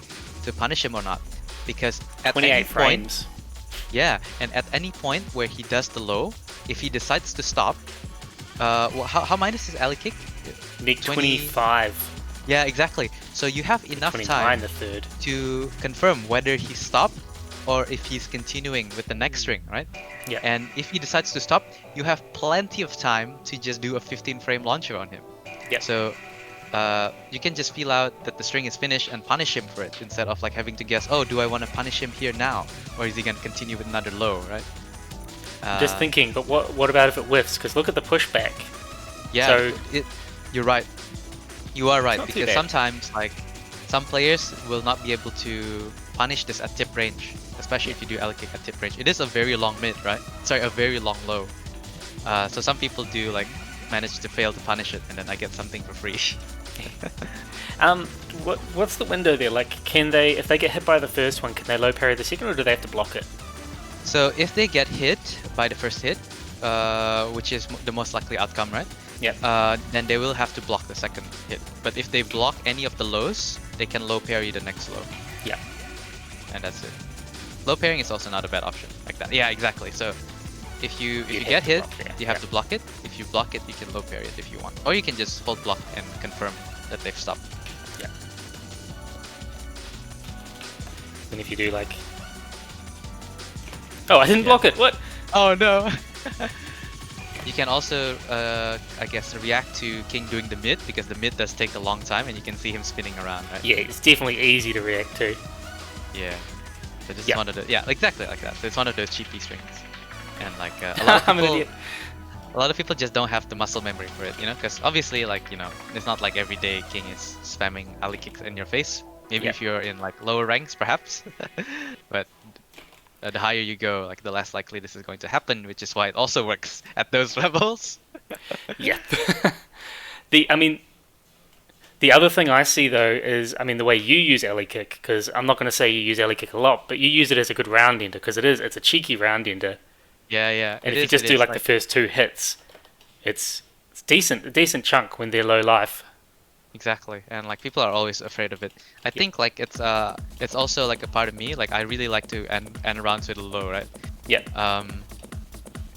to punish him or not, because at 28 any frames. point, yeah, and at any point where he does the low, if he decides to stop, how minus is alley kick? Nick 25. Yeah, exactly. So you have enough 29 time the third. to confirm whether he stopped or if he's continuing with the next string, right? Yeah. And if he decides to stop, you have plenty of time to just do a 15-frame launcher on him. Yeah. So you can just feel out that the string is finished and punish him for it instead of like having to guess, oh, do I want to punish him here now, or is he gonna continue with another low, right? Just thinking, but what about if it whiffs? Because look at the pushback. Yeah, So you're right. You are right, not too because bad. sometimes like some players will not be able to punish this at tip range, especially if you do alley kick at tip range. It is a very long mid, right? Sorry, a very long low. So some people do like manage to fail to punish it, and then I get something for free. what's the window there? Like, can they, if they get hit by the first one, can they low parry the second, or do they have to block it? So if they get hit by the first hit, which is the most likely outcome, right? Yeah. Then they will have to block the second hit. But if they block any of the lows, they can low parry the next low. Yeah. And that's it. Low parrying is also not a bad option like that. Yeah, exactly. So if you get hit, you have to block it. If you block it, you can low parry it if you want, or you can just hold block and confirm that they've stopped. Yeah. And if you do like, oh, I didn't block it. What? Oh no. You can also, I guess, react to King doing the mid, because the mid does take a long time and you can see him spinning around, right? Yeah, it's definitely easy to react to. Yeah. So this Yeah. is one of the, yeah, exactly like that. So it's one of those cheapy strings. And like a lot of I'm an people, idiot. a lot of people just don't have the muscle memory for it, you know? Because obviously, like, you know, it's not like every day King is spamming alley kicks in your face. Maybe Yeah. if you're in like lower ranks, perhaps. But the higher you go, like the less likely this is going to happen, which is why it also works at those levels. Yeah. The other thing I see though is, the way you use alley kick, because I'm not going to say you use alley kick a lot, but you use it as a good round ender, because it's a cheeky round ender. Yeah, yeah. And if you just do like the first 2 hits, it's a decent chunk when they're low life. Exactly, and like people are always afraid of it. I think like it's also like a part of me. Like I really like to end rounds with a low, right? Yeah.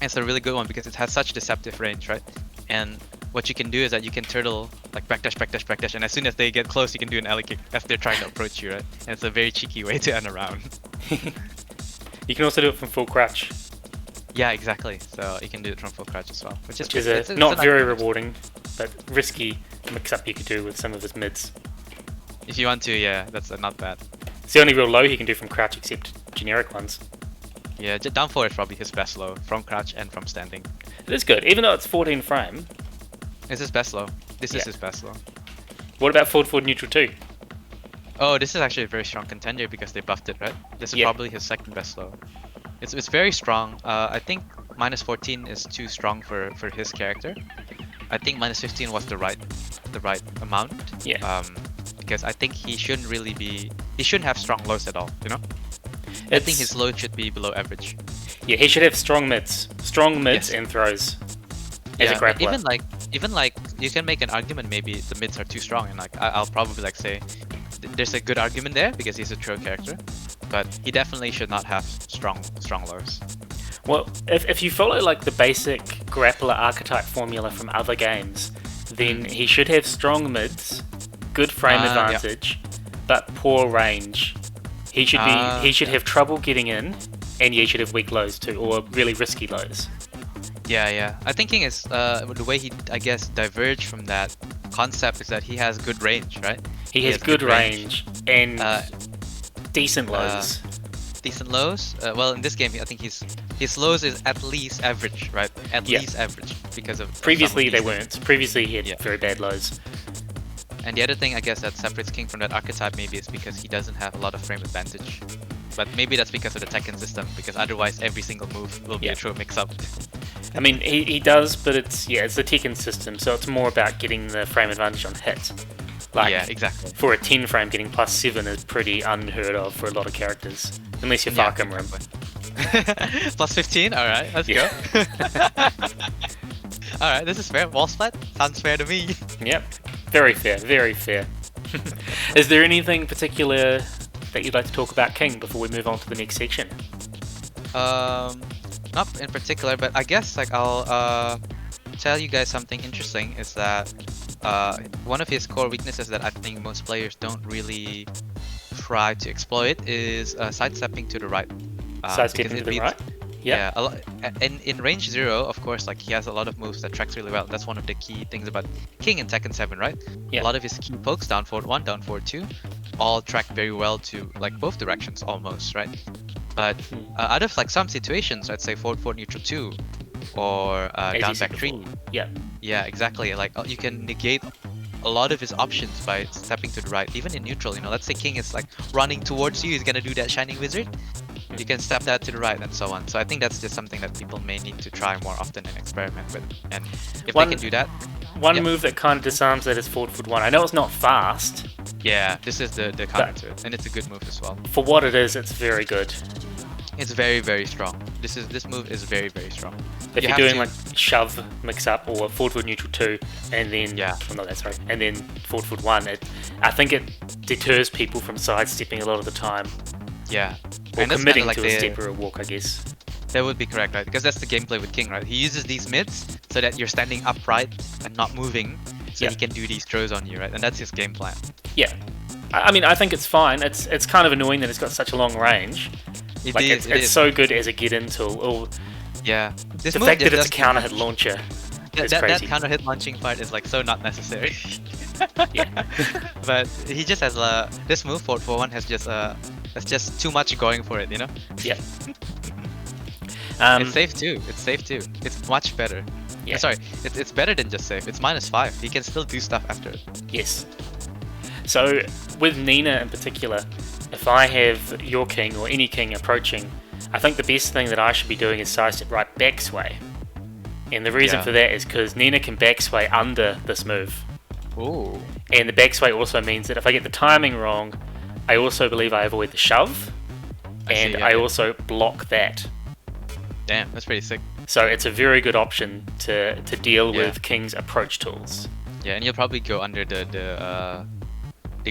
It's a really good one because it has such deceptive range, right? And what you can do is that you can turtle like backdash, and as soon as they get close, you can do an alley kick as they're trying to approach you, right? And it's a very cheeky way to end a round. You can also do it from full crouch, Yeah, exactly. So you can do it from full crouch as well, which is which is not very rewarding, but risky mix-up you could do with some of his mids. If you want to, yeah, that's not bad. It's the only real low he can do from crouch, except generic ones. Yeah, down 4 is probably his best low from crouch and from standing. It is good, even though it's 14 frame. It's his best low. This is Yeah. his best low. What about forward neutral 2? Oh, this is actually a very strong contender because they buffed it, right? This is Yeah. probably his second best low. It's very strong. I think minus 14 is too strong for his character. I think minus 15 was the right amount. Yeah. Because I think he shouldn't have strong lows at all, you know? I think his low should be below average. Yeah, he should have strong mids. Strong mids Yes. and throws. As a Yeah, grappler. even like you can make an argument maybe the mids are too strong, and like I'll probably like say there's a good argument there because he's a throw character, but he definitely should not have strong lows. Well, if you follow like the basic grappler archetype formula from other games, then he should have strong mids, good frame Yeah. advantage, but poor range. He should have trouble getting in, and he should have weak lows too, or really risky lows. Yeah. I think King is the way he, I guess, diverged from that concept is that he has good range, right? He has good range and decent lows. Decent lows. Well, in this game, I think his lows is at least average, right? At Yeah. least average because of Previously of they some of these weren't. Previously he had Yeah. very bad lows. things. And the other thing, I guess, that separates King from that archetype maybe is because he doesn't have a lot of frame advantage. But maybe that's because of the Tekken system, because otherwise every single move will be a true mix-up. I mean, he does, but it's the Tekken system, so it's more about getting the frame advantage on hit. Like, yeah, exactly. For a 10 frame, getting +7 is pretty unheard of for a lot for a lot of characters, unless you're Far Cry Rim. +15? Alright, let's go. Alright, this is fair. Wall splat? Sounds fair to me. Yep, very fair, very fair. Is there anything particular that you'd like to talk about King before we move on to the next section? Not in particular, but I guess like I'll tell you guys something interesting is that one of his core weaknesses that I think most players don't really try to exploit is sidestepping to the right. Sidestepping to the right? Yeah, in range 0, of course, like he has a lot of moves that tracks really well. That's one of the key things about King in Tekken 7, right? Yeah. A lot of his key pokes, down forward 1, down forward 2, all track very well to like both directions almost, right? But out of like some situations, I'd say forward 4 neutral 2 or down back 3. Yeah. Yeah, exactly. Like you can negate a lot of his options by stepping to the right, even in neutral. You know, let's say King is like running towards you, he's gonna do that Shining Wizard. You can step that to the right and so on. So I think that's just something that people may need to try more often and experiment with. And if they can do that. One move that kind of disarms that is forward foot 1. I know it's not fast. Yeah, this is the counter to it, and it's a good move as well. For what it is, it's very good. It's very, very strong. This move is very, very strong. If you're doing like shove mix up or forward foot neutral 2 and then and then forward foot 1, I think it deters people from sidestepping a lot of the time. Yeah. Or and committing to a step or a walk, I guess. That would be correct, right? Because that's the gameplay with King, right? He uses these mids so that you're standing upright and not moving, so he can do these throws on you, right? And that's his game plan. Yeah. I mean, I think it's fine. It's kind of annoying that it's got such a long range. It's so good as a get-in tool. Or yeah. The fact that it's a counter-hit launcher is crazy. That counter-hit launching part is like so not necessary. Yeah. But he just has this move, forward 4-1, has just that's just too much going for it, you know? Yeah. It's safe too. It's much better. Yeah. Sorry, it's better than just safe. It's -5. He can still do stuff after it. Yes. So with Nina in particular, if I have your King or any King approaching, I think the best thing that I should be doing is sidestep right backsway. And the reason for that is because Nina can backsway under this move. Ooh. And the backsway also means that if I get the timing wrong, I also believe I avoid the shove, I also block that. Damn, that's pretty sick. So it's a very good option to deal with King's approach tools. Yeah, and you'll probably go under the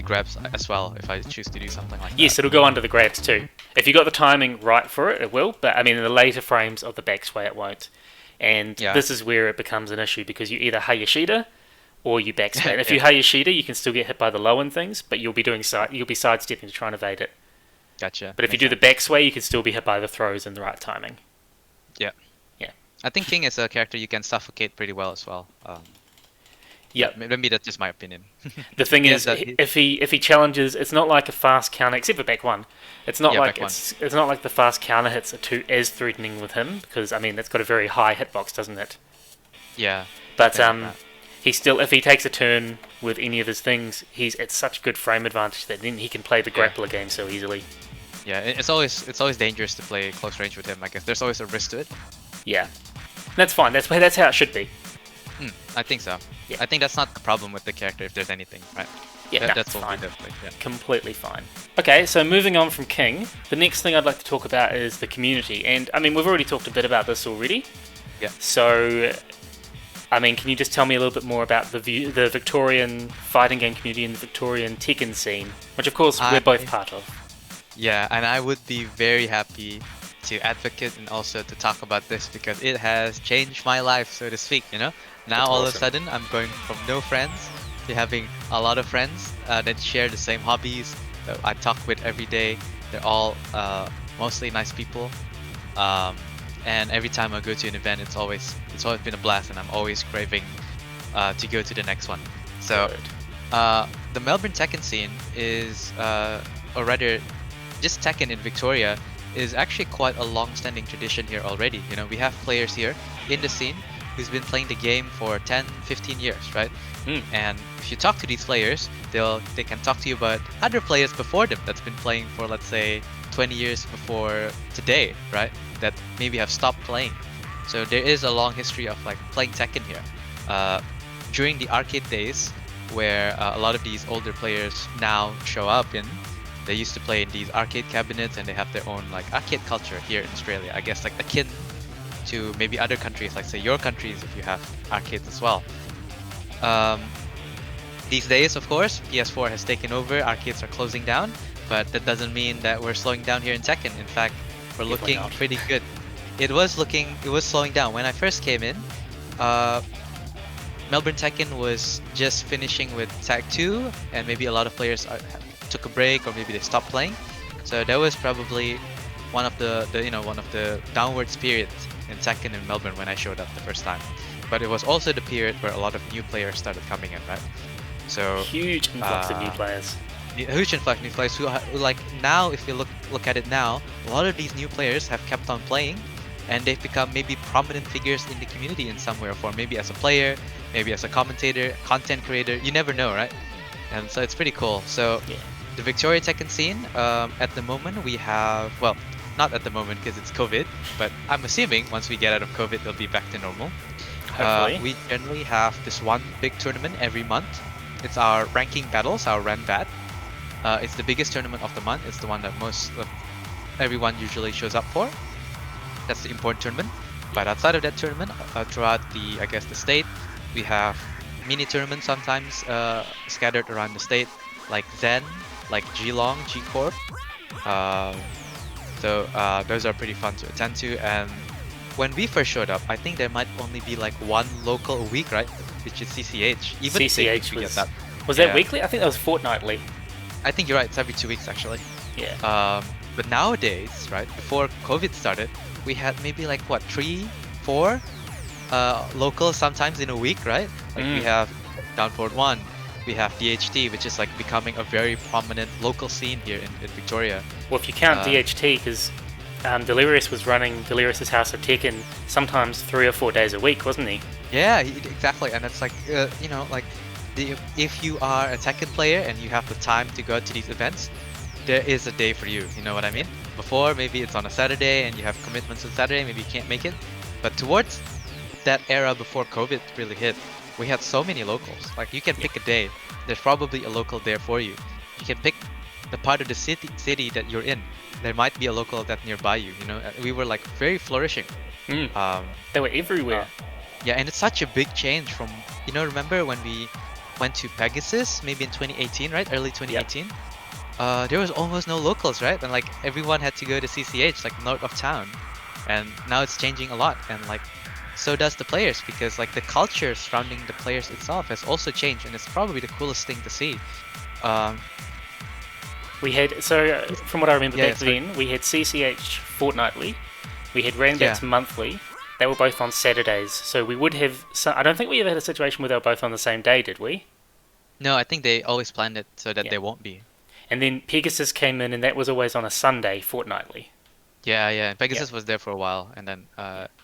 grabs as well if I choose to do something like that. Yes, it'll go under the grabs too. If you got the timing right for it, it will. But I mean, in the later frames of the backsway, it won't. And this is where it becomes an issue because you either Hayashida or you backsway. And if you Hayashida, you can still get hit by the low end things, but you'll be sidestepping to try and evade it. Gotcha. But if you do the backsway, you can still be hit by the throws in the right timing. Yeah. Yeah. I think King is a character you can suffocate pretty well as well. Yeah. Maybe that's just my opinion. The thing is, if he challenges, it's not like a fast counter, except for back one. It's not like it's not like the fast counter hits are as threatening with him because I mean it's got a very high hitbox, doesn't it? Yeah. But he still, if he takes a turn with any of his things, he's at such good frame advantage that then he can play the grappler game so easily. Yeah, it's always dangerous to play close range with him. I guess there's always a risk to it. Yeah, that's fine. That's how it should be. I think so. Yeah. I think that's not the problem with the character if there's anything, right? Yeah, that's fine. Yeah. Completely fine. Okay, so moving on from King, the next thing I'd like to talk about is the community. And I mean, we've already talked a bit about this already. Yeah. So, I mean, can you just tell me a little bit more about the Victorian fighting game community and the Victorian Tekken scene, which of course we're both part of? Yeah, and I would be very happy to advocate and also to talk about this because it has changed my life, so to speak, you know? Now That's all awesome. of a sudden I'm going from no friends to having a lot of friends that share the same hobbies that I talk with every day. They're all mostly nice people. And every time I go to an event, it's always been a blast, and I'm always craving to go to the next one. So the Melbourne Tekken scene is, or rather, just Tekken in Victoria is actually quite a long-standing tradition here already. You know, we have players here in the scene who's been playing the game for 10, 15 years, right? And if you talk to these players, they can talk to you about other players before them that's been playing for, let's say, 20 years before today, right? That maybe have stopped playing. So there is a long history of like playing Tekken here. During the arcade days, where a lot of these older players now show up in, they used to play in these arcade cabinets, and they have their own like arcade culture here in Australia. I guess like akin to maybe other countries, like say your countries, if you have arcades as well. These days, of course, PS4 has taken over. Arcades are closing down, but that doesn't mean that we're slowing down here in Tekken. In fact, we're looking pretty good. It was slowing down when I first came in. Melbourne Tekken was just finishing with Tag 2, and maybe a lot of players took a break, or maybe they stopped playing. So that was probably one of the downward periods in Tekken in Melbourne when I showed up the first time. But it was also the period where a lot of new players started coming in, right? So huge influx of new players. Huge influx of new players who like now, if you look at it now, a lot of these new players have kept on playing, and they've become maybe prominent figures in the community in some way or form. Maybe as a player, maybe as a commentator, content creator. You never know, right? And so it's pretty cool. So the Victoria Tekken scene, at the moment we have, well, not at the moment because it's COVID, but I'm assuming once we get out of COVID, it'll be back to normal. We generally have this one big tournament every month. It's our ranking battles, our Ranbat. It's the biggest tournament of the month. It's the one that most of everyone usually shows up for. That's the important tournament. But outside of that tournament, throughout the state, we have mini tournaments sometimes scattered around the state, like Zen, like Geelong, G Corp. So those are pretty fun to attend to. And when we first showed up, I think there might only be like one local a week, right? Which is CCH. Even CCH was Yeah. that weekly? I think that was fortnightly. I think you're right. It's every 2 weeks actually. Yeah. But nowadays, right, before COVID started, we had maybe like what 3, 4 locals sometimes in a week, right? Like we have Downford 1, we have DHT, which is like becoming a very prominent local scene here in Victoria. Well, if you count DHT, because Delirious was running Delirious's House of Tekken sometimes 3 or 4 days a week, wasn't he? Yeah, exactly. And it's like, if you are a Tekken player and you have the time to go to these events, there is a day for you. You know what I mean? Before, maybe it's on a Saturday and you have commitments on Saturday, maybe you can't make it. But towards that era before COVID really hit, we had so many locals. Like you can pick a day. There's probably a local there for you. You can pick the part of the city that you're in. There might be a local that's nearby you. You know, we were like very flourishing. They were everywhere. Yeah, and it's such a big change from, remember when we went to Pegasus, maybe in 2018, right? Early 2018. There was almost no locals, right? And like everyone had to go to CCH, like north of town. And now it's changing a lot, and like so does the players, because like the culture surrounding the players itself has also changed, and it's probably the coolest thing to see. We had, from what I remember back then, we had CCH fortnightly, we had Ranbats monthly. They were both on Saturdays, so we would have. I don't think we ever had a situation where they were both on the same day, did we? No, I think they always planned it so that they won't be. And then Pegasus came in, and that was always on a Sunday fortnightly. Yeah. Pegasus was there for a while, and then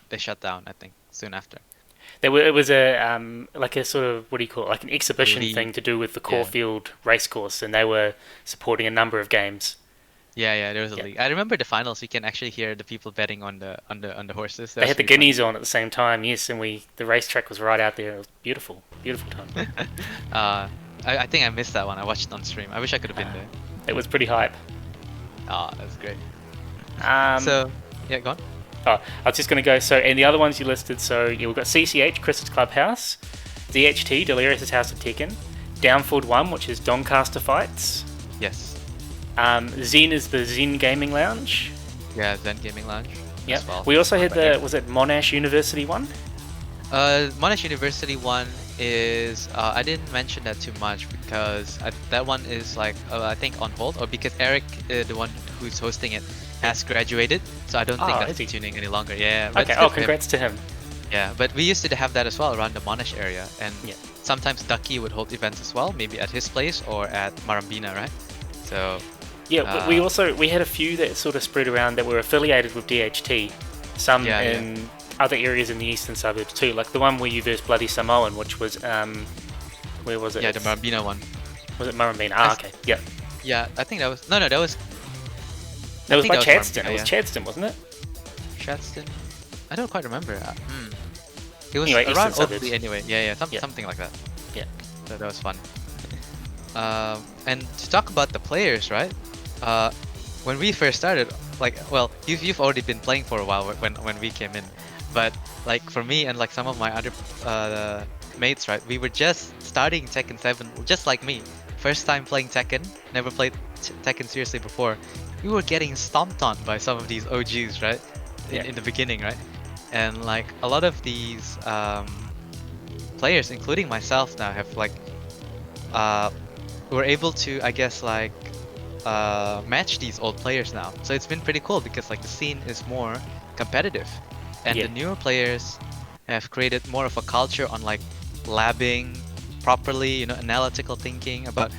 they shut down, I think, soon after. It was a like a sort of, what do you call it, like an exhibition thing to do with the Caulfield racecourse, and they were supporting a number of games. Yeah, there was a league. I remember the finals. You can actually hear the people betting on the horses. They had the guineas on at the same time, yes, and the racetrack was right out there. It was beautiful time. I think I missed that one. I watched it on stream. I wish I could have been there. It was pretty hype. That's great. So yeah, go on. I was just going to go. So, and the other ones you listed. So, we've got CCH, Chris's Clubhouse, DHT, Delirious' House of Tekken, Downford 1, which is Doncaster Fights. Yes. Zen is the Zen Gaming Lounge. Yeah, Zen Gaming Lounge. Yeah. Well. We also had was it Monash University one? Monash University one is I didn't mention that too much because that one is like I think on hold, or because Eric, the one who's hosting it, has graduated, so I don't think that's tuning any longer. Yeah. Okay. Congrats to him. Yeah, but we used to have that as well around the Monash area, and sometimes Ducky would hold events as well, maybe at his place or at Marambina, right? So. Yeah, we had a few that sort of spread around that were affiliated with DHT, some in other areas in the eastern suburbs too, like the one where you versed Bloody Samoan, which was where was it? Yeah, the Marambina one. Was it Marambina? Okay. Yeah. Yeah, I think that was that was That was think by that was Chadston. Marmita, It was yeah. Chadston, wasn't it? Chadston. I don't quite remember. It was Anyway, Eastern around Suburbs. Oakley anyway. Yeah, Yeah. something like that. Yeah. So that was fun. And to talk about the players, right? When we first started, like, well, you've already been playing for a while when we came in, but like for me and like some of my other mates, right? We were just starting Tekken 7, just like me. First time playing Tekken, never played Tekken seriously before. We were getting stomped on by some of these OGs, right? Yeah. In the beginning, right? And like a lot of these players, including myself now, have like were able to, I guess, like match these old players now. So it's been pretty cool because like the scene is more competitive, and Yeah. the newer players have created more of a culture on like labbing properly, you know, analytical thinking about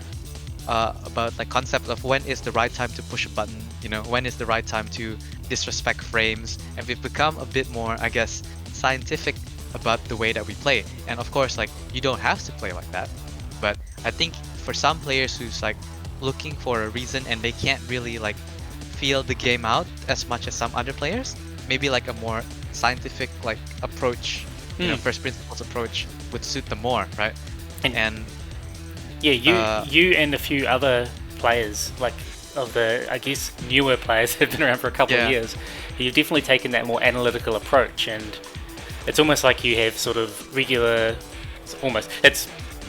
like concept of when is the right time to push a button, you know, when is the right time to disrespect frames, and we've become a bit more, I guess, scientific about the way that we play. And of course, like, you don't have to play like that, but I think for some players who's like looking for a reason and they can't really like feel the game out as much as some other players, maybe like a more scientific like approach, you know, first principles approach would suit them more, right? And yeah, you and a few other players, like of the, I guess, newer players have been around for a couple of years. You've definitely taken that more analytical approach, and it's almost like you have sort of regular,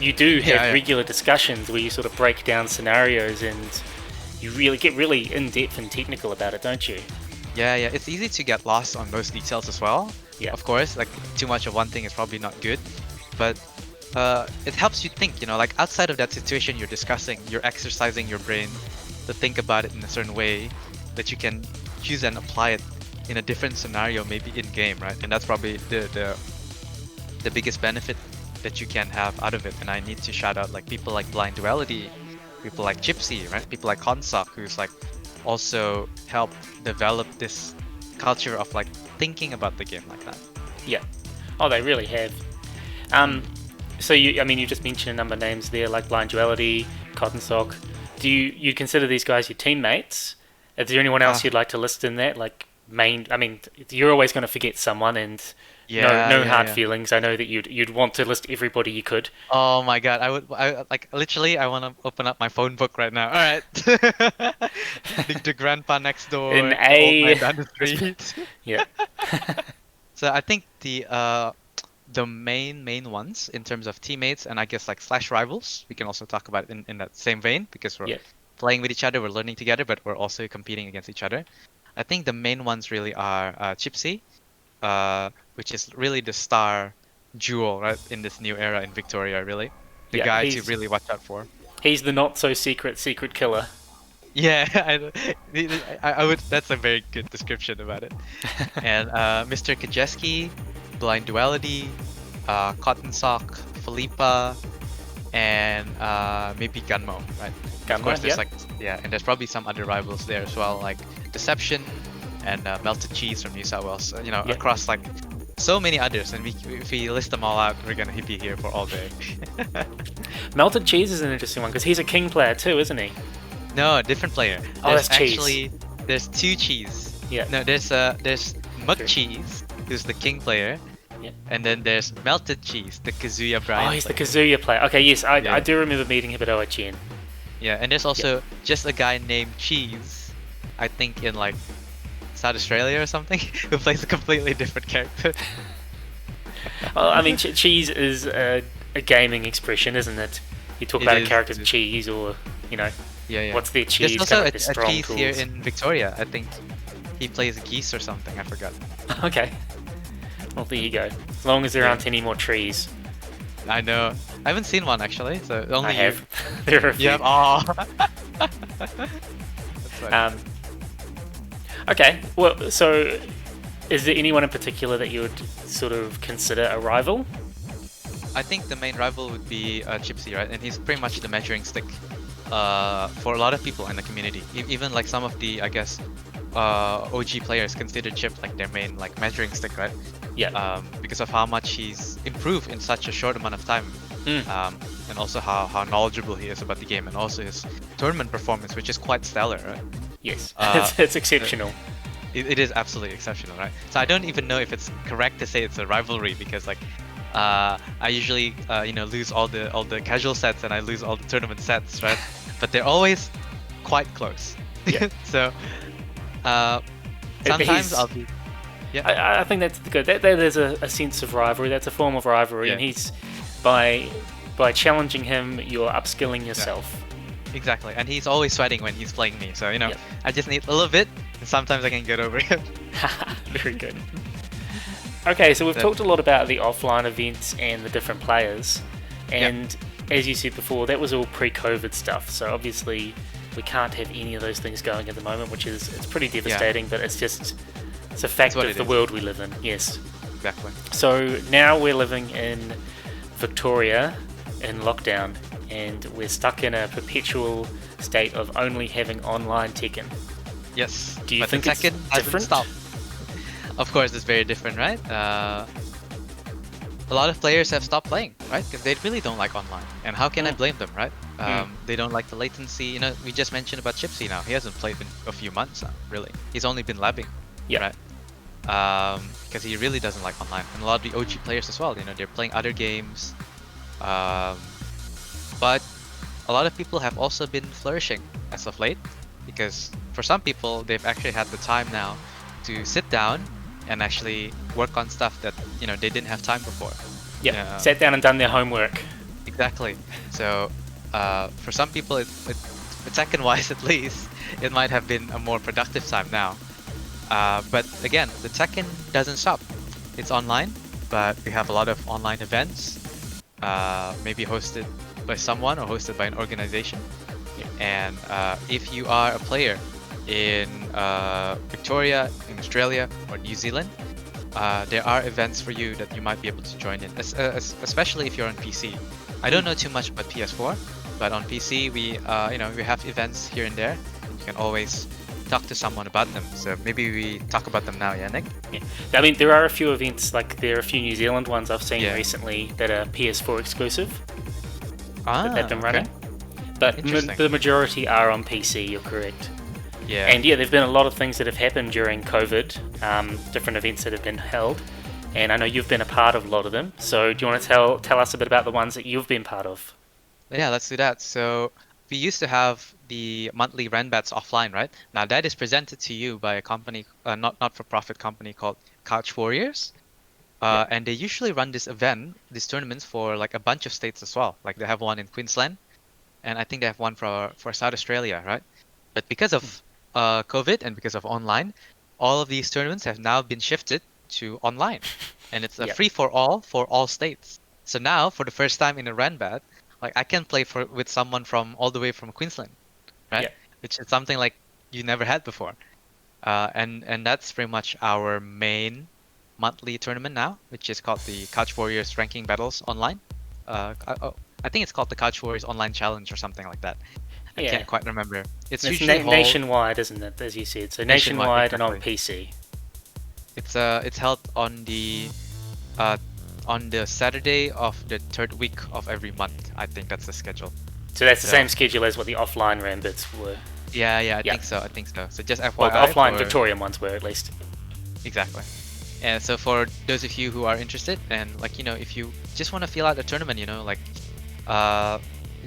you do have regular discussions where you sort of break down scenarios and you really get really in-depth and technical about it, don't you? Yeah, it's easy to get lost on those details as well. Yeah. Of course, like too much of one thing is probably not good, but it helps you think, you know, like outside of that situation you're discussing, you're exercising your brain to think about it in a certain way that you can use and apply it in a different scenario, maybe in game, right? And that's probably the biggest benefit that you can have out of it. And I need to shout out like people like Blind Duality, people like Gypsy, right? People like Konsok, who's like also helped develop this culture of like thinking about the game like that. Yeah. Oh, they really have. So you just mentioned a number of names there, like Blind Duality, Cotton Sock. Do you consider these guys your teammates? Is there anyone else you'd like to list in that? Like you're always going to forget someone, and no hard feelings. I know that you'd want to list everybody you could. Oh my god, I want to open up my phone book right now. All right, the grandpa next door, In the A, old man down the street. Yeah. So I think the main ones in terms of teammates and I guess like slash rivals, we can also talk about it in that same vein because we're playing with each other, we're learning together, but we're also competing against each other. I think the main ones really are Chipsy, which is really the star jewel, right, in this new era in Victoria, really. The guy to really watch out for. He's the not so secret killer. Yeah, I would. That's a very good description about it. And Mr. Kajeski, Blind Duality, Cotton Sock, Philippa, and maybe Gunmo, right? Gunmo, of course, there's and there's probably some other rivals there as well, like Deception and Melted Cheese from New South Wales. You know, across like so many others, and if we list them all out, we're gonna be here for all day. Melted Cheese is an interesting one because he's a king player too, isn't he? No, different player. That's actually Cheese. There's two Cheese. Yeah. No, there's Mug Cheese, who's the king player. Yeah. And then there's Melted Cheese, the Kazuya Brian. Oh, he's the Kazuya player. Okay, yes, I do remember meeting him at OHN. Yeah, and there's also just a guy named Cheese, I think in like South Australia or something, who plays a completely different character. Well, I mean, cheese is a gaming expression, isn't it? You talk about a character's cheese, or you know, what's their cheese? There's also a cheese here in Victoria. I think he plays a geese or something. I forgot. Okay. Well, there you go. As long as there aren't any more trees. I know. I haven't seen one actually, so only I have. There are a few. Yeah. Oh. That's okay. Well, so is there anyone in particular that you would sort of consider a rival? I think the main rival would be Gypsy, right? And he's pretty much the measuring stick for a lot of people in the community. Even like some of the, I guess, OG players consider Chip like their main like measuring stick, right? Yeah. Because of how much he's improved in such a short amount of time, and also how knowledgeable he is about the game, and also his tournament performance, which is quite stellar, right? Yes, Uh, it's exceptional. it is absolutely exceptional, right? So I don't even know if it's correct to say it's a rivalry because like I usually lose all the casual sets and I lose all the tournament sets, right? But they're always quite close. Yeah. So sometimes I'll be I think that's good. There's a sense of rivalry. That's a form of rivalry, and he's by challenging him, you're upskilling yourself. Exactly, and he's always sweating when he's playing me. So Yep. I just need a little bit, and sometimes I can get over it. Very good. Okay, so we've talked a lot about the offline events and the different players, and as you said before, that was all pre-COVID stuff. So obviously, we can't have any of those things going at the moment, which it's pretty devastating. But it's a fact of the world we live in. Yes. Exactly. So now we're living in Victoria in lockdown, and we're stuck in a perpetual state of only having online Tekken. Yes. Do you but think the it's Tekken hasn't different? stopped. Of course, it's very different, right? A lot of players have stopped playing, right? Because they really don't like online. And how can I blame them, right? They don't like the latency. You know, we just mentioned about Chipsy now. He hasn't played in a few months now, really. He's only been labbing, right? Because he really doesn't like online. And a lot of the OG players as well, you know, they're playing other games. But a lot of people have also been flourishing as of late. Because for some people, they've actually had the time now to sit down and actually work on stuff that they didn't have time before. Yeah, sat down and done their homework. Exactly. So for some people, Tekken-wise at least, it might have been a more productive time now. But again, the Tekken doesn't stop. It's online, but we have a lot of online events, maybe hosted by someone or hosted by an organization. And if you are a player in Victoria, in Australia, or New Zealand, there are events for you that you might be able to join in, especially if you're on PC. I don't know too much about PS4, but on PC we have events here and there, and you can always talk to someone about them. So maybe we talk about them now, Nick? Yeah. I mean, there are a few events, like there are a few New Zealand ones I've seen recently that are PS4 exclusive that they've been running. But the majority are on PC, you're correct. Yeah. And there've been a lot of things that have happened during COVID, different events that have been held, and I know you've been a part of a lot of them. So do you want to tell us a bit about the ones that you've been part of? Yeah, let's do that. So we used to have the monthly Renbats offline, right? Now that is presented to you by a company, not-for-profit company called Couch Warriors. And they usually run these tournaments for like a bunch of states as well. Like they have one in Queensland, and I think they have one for South Australia, right? But because of COVID and because of online, all of these tournaments have now been shifted to online, and it's a free-for-all for all states. So now, for the first time in a Renbat, like I can play with someone from all the way from Queensland, right? Yeah. Which is something like you never had before, and that's pretty much our main monthly tournament now, which is called the Couch Warriors Ranking Battles Online. I think it's called the Couch Warriors Online Challenge or something like that. I can't quite remember. It's usually nationwide, isn't it? As you said, so nationwide and on PC. It's held on the Saturday of the third week of every month. I think that's the schedule. So that's the same schedule as what the offline Rambits were. Yeah, I think so. So just FYI. Well, the offline Victorian ones were at least. Exactly. And so for those of you who are interested, and if you just want to feel out a tournament, you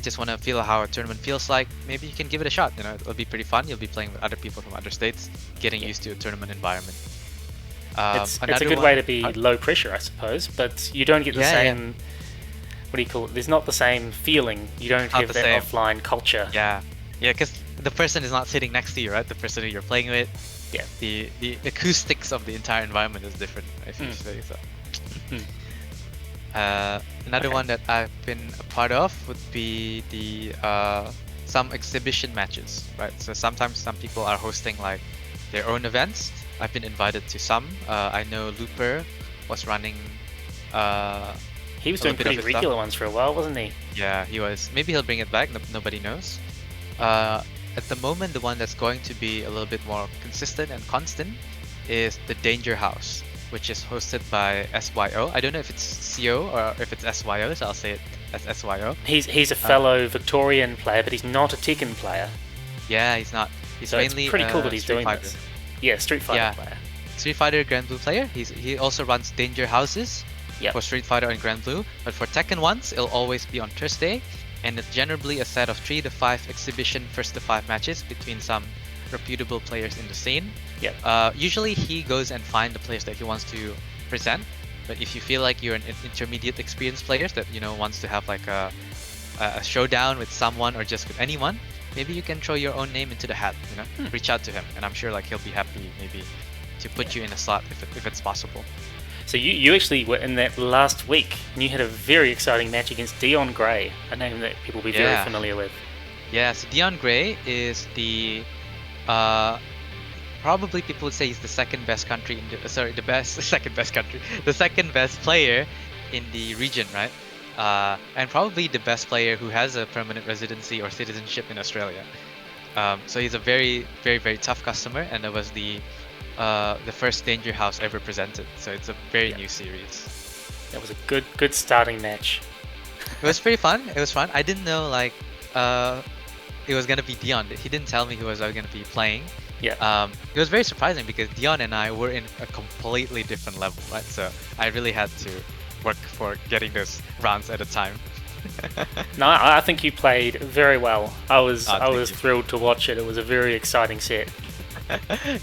just want to feel how a tournament feels like, maybe you can give it a shot. It'll be pretty fun. You'll be playing with other people from other states, getting used to a tournament environment. It's a good way to be low pressure, I suppose, but you don't get the same. What do you call it? There's not the same feeling. You don't have that offline culture. Yeah, because the person is not sitting next to you, right? The person who you're playing with. Yeah. The acoustics of the entire environment is different, if you say so. Another one that I've been a part of would be the some exhibition matches, right? So sometimes some people are hosting like their own events. I've been invited to some. I know Looper was running. He was doing pretty regular ones for a while, wasn't he? Yeah, he was. Maybe he'll bring it back. Nobody knows. At the moment, the one that's going to be a little bit more consistent and constant is the Danger House, which is hosted by SYO. I don't know if it's CO or if it's SYO, so I'll say it as SYO. He's a fellow Victorian player, but he's not a Tekken player. Yeah, he's not. He's So it's mainly pretty cool that a he's Street doing Fighter. this. Yeah, Street Fighter Yeah. player. Street Fighter Grand Blue player. He also runs Danger Houses Yep. for Street Fighter and Grand Blue. But for Tekken ones, it'll always be on Thursday, and it's generally a set of 3 to 5 exhibition first to 5 matches between some reputable players in the scene. Yep. Usually he goes and finds the players that he wants to present. But if you feel like you're an intermediate experienced player that wants to have like a showdown with someone or just with anyone, maybe you can throw your own name into the hat. Reach out to him, and I'm sure like he'll be happy maybe to put you in a slot if it's possible. So you actually were in that last week, and you had a very exciting match against Dion Gray, a name that people will be very familiar with. Yeah, so Dion Gray is the probably people would say he's the second best country in the second best player in the region, right? And probably the best player who has a permanent residency or citizenship in Australia. So he's a very, very, very tough customer, and it was the first Danger House ever presented. So it's a very new series. That was a good starting match. It was pretty fun. It was fun. I didn't know like it was gonna be Dion. He didn't tell me who was gonna be playing. Yeah. It was very surprising because Dion and I were in a completely different level, right? So I really had to work for getting those rounds at a time. No, I think you played very well. I was thank you. thrilled to watch it. It was a very exciting set.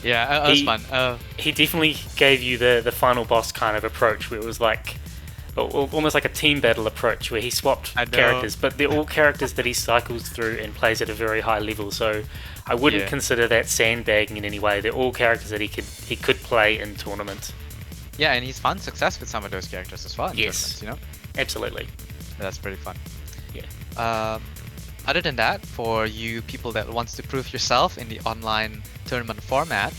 Yeah, it was fun. He definitely gave you the final boss kind of approach, where it was like almost like a team battle approach, where he swapped characters, but they're all characters that he cycles through and plays at a very high level. So I wouldn't consider that sandbagging in any way. They're all characters that he could play in tournament. Yeah, and he's found success with some of those characters as well. Yes, absolutely. That's pretty fun. Yeah. Other than that, for you people that wants to prove yourself in the online tournament format,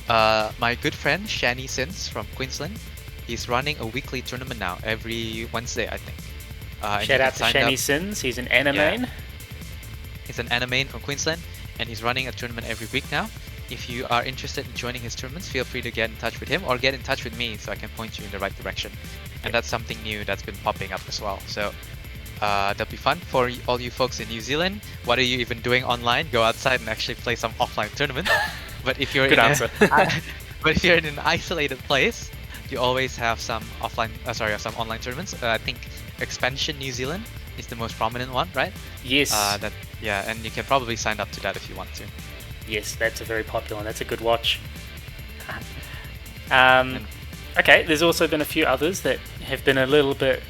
my good friend Shani Sins from Queensland, he's running a weekly tournament now every Wednesday, I think. Shout out to Shani Sins. He's an anime. He's an anime from Queensland, and he's running a tournament every week now. If you are interested in joining his tournaments, feel free to get in touch with him or get in touch with me so I can point you in the right direction. And that's something new that's been popping up as well. So that'll be fun for all you folks in New Zealand. What are you even doing online? Go outside and actually play some offline tournaments. But if you're but if you're in an isolated place, you always have some some online tournaments. I think Expansion New Zealand is the most prominent one, right? Yes. And you can probably sign up to that if you want to. Yes, that's a very popular one. That's a good watch. Okay, there's also been a few others that have been a little bit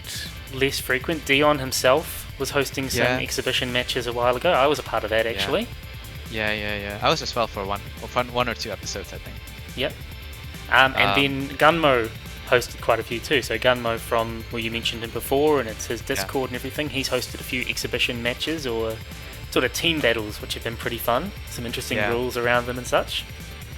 less frequent. Dion himself was hosting some exhibition matches a while ago. I was a part of that actually. Yeah. I was as well for one or two episodes, I think. Yep. And then Gunmo hosted quite a few too. So Gunmo from, well, you mentioned him before, and it's his Discord and everything. He's hosted a few exhibition matches or sort of team battles, which have been pretty fun. Some interesting rules around them and such.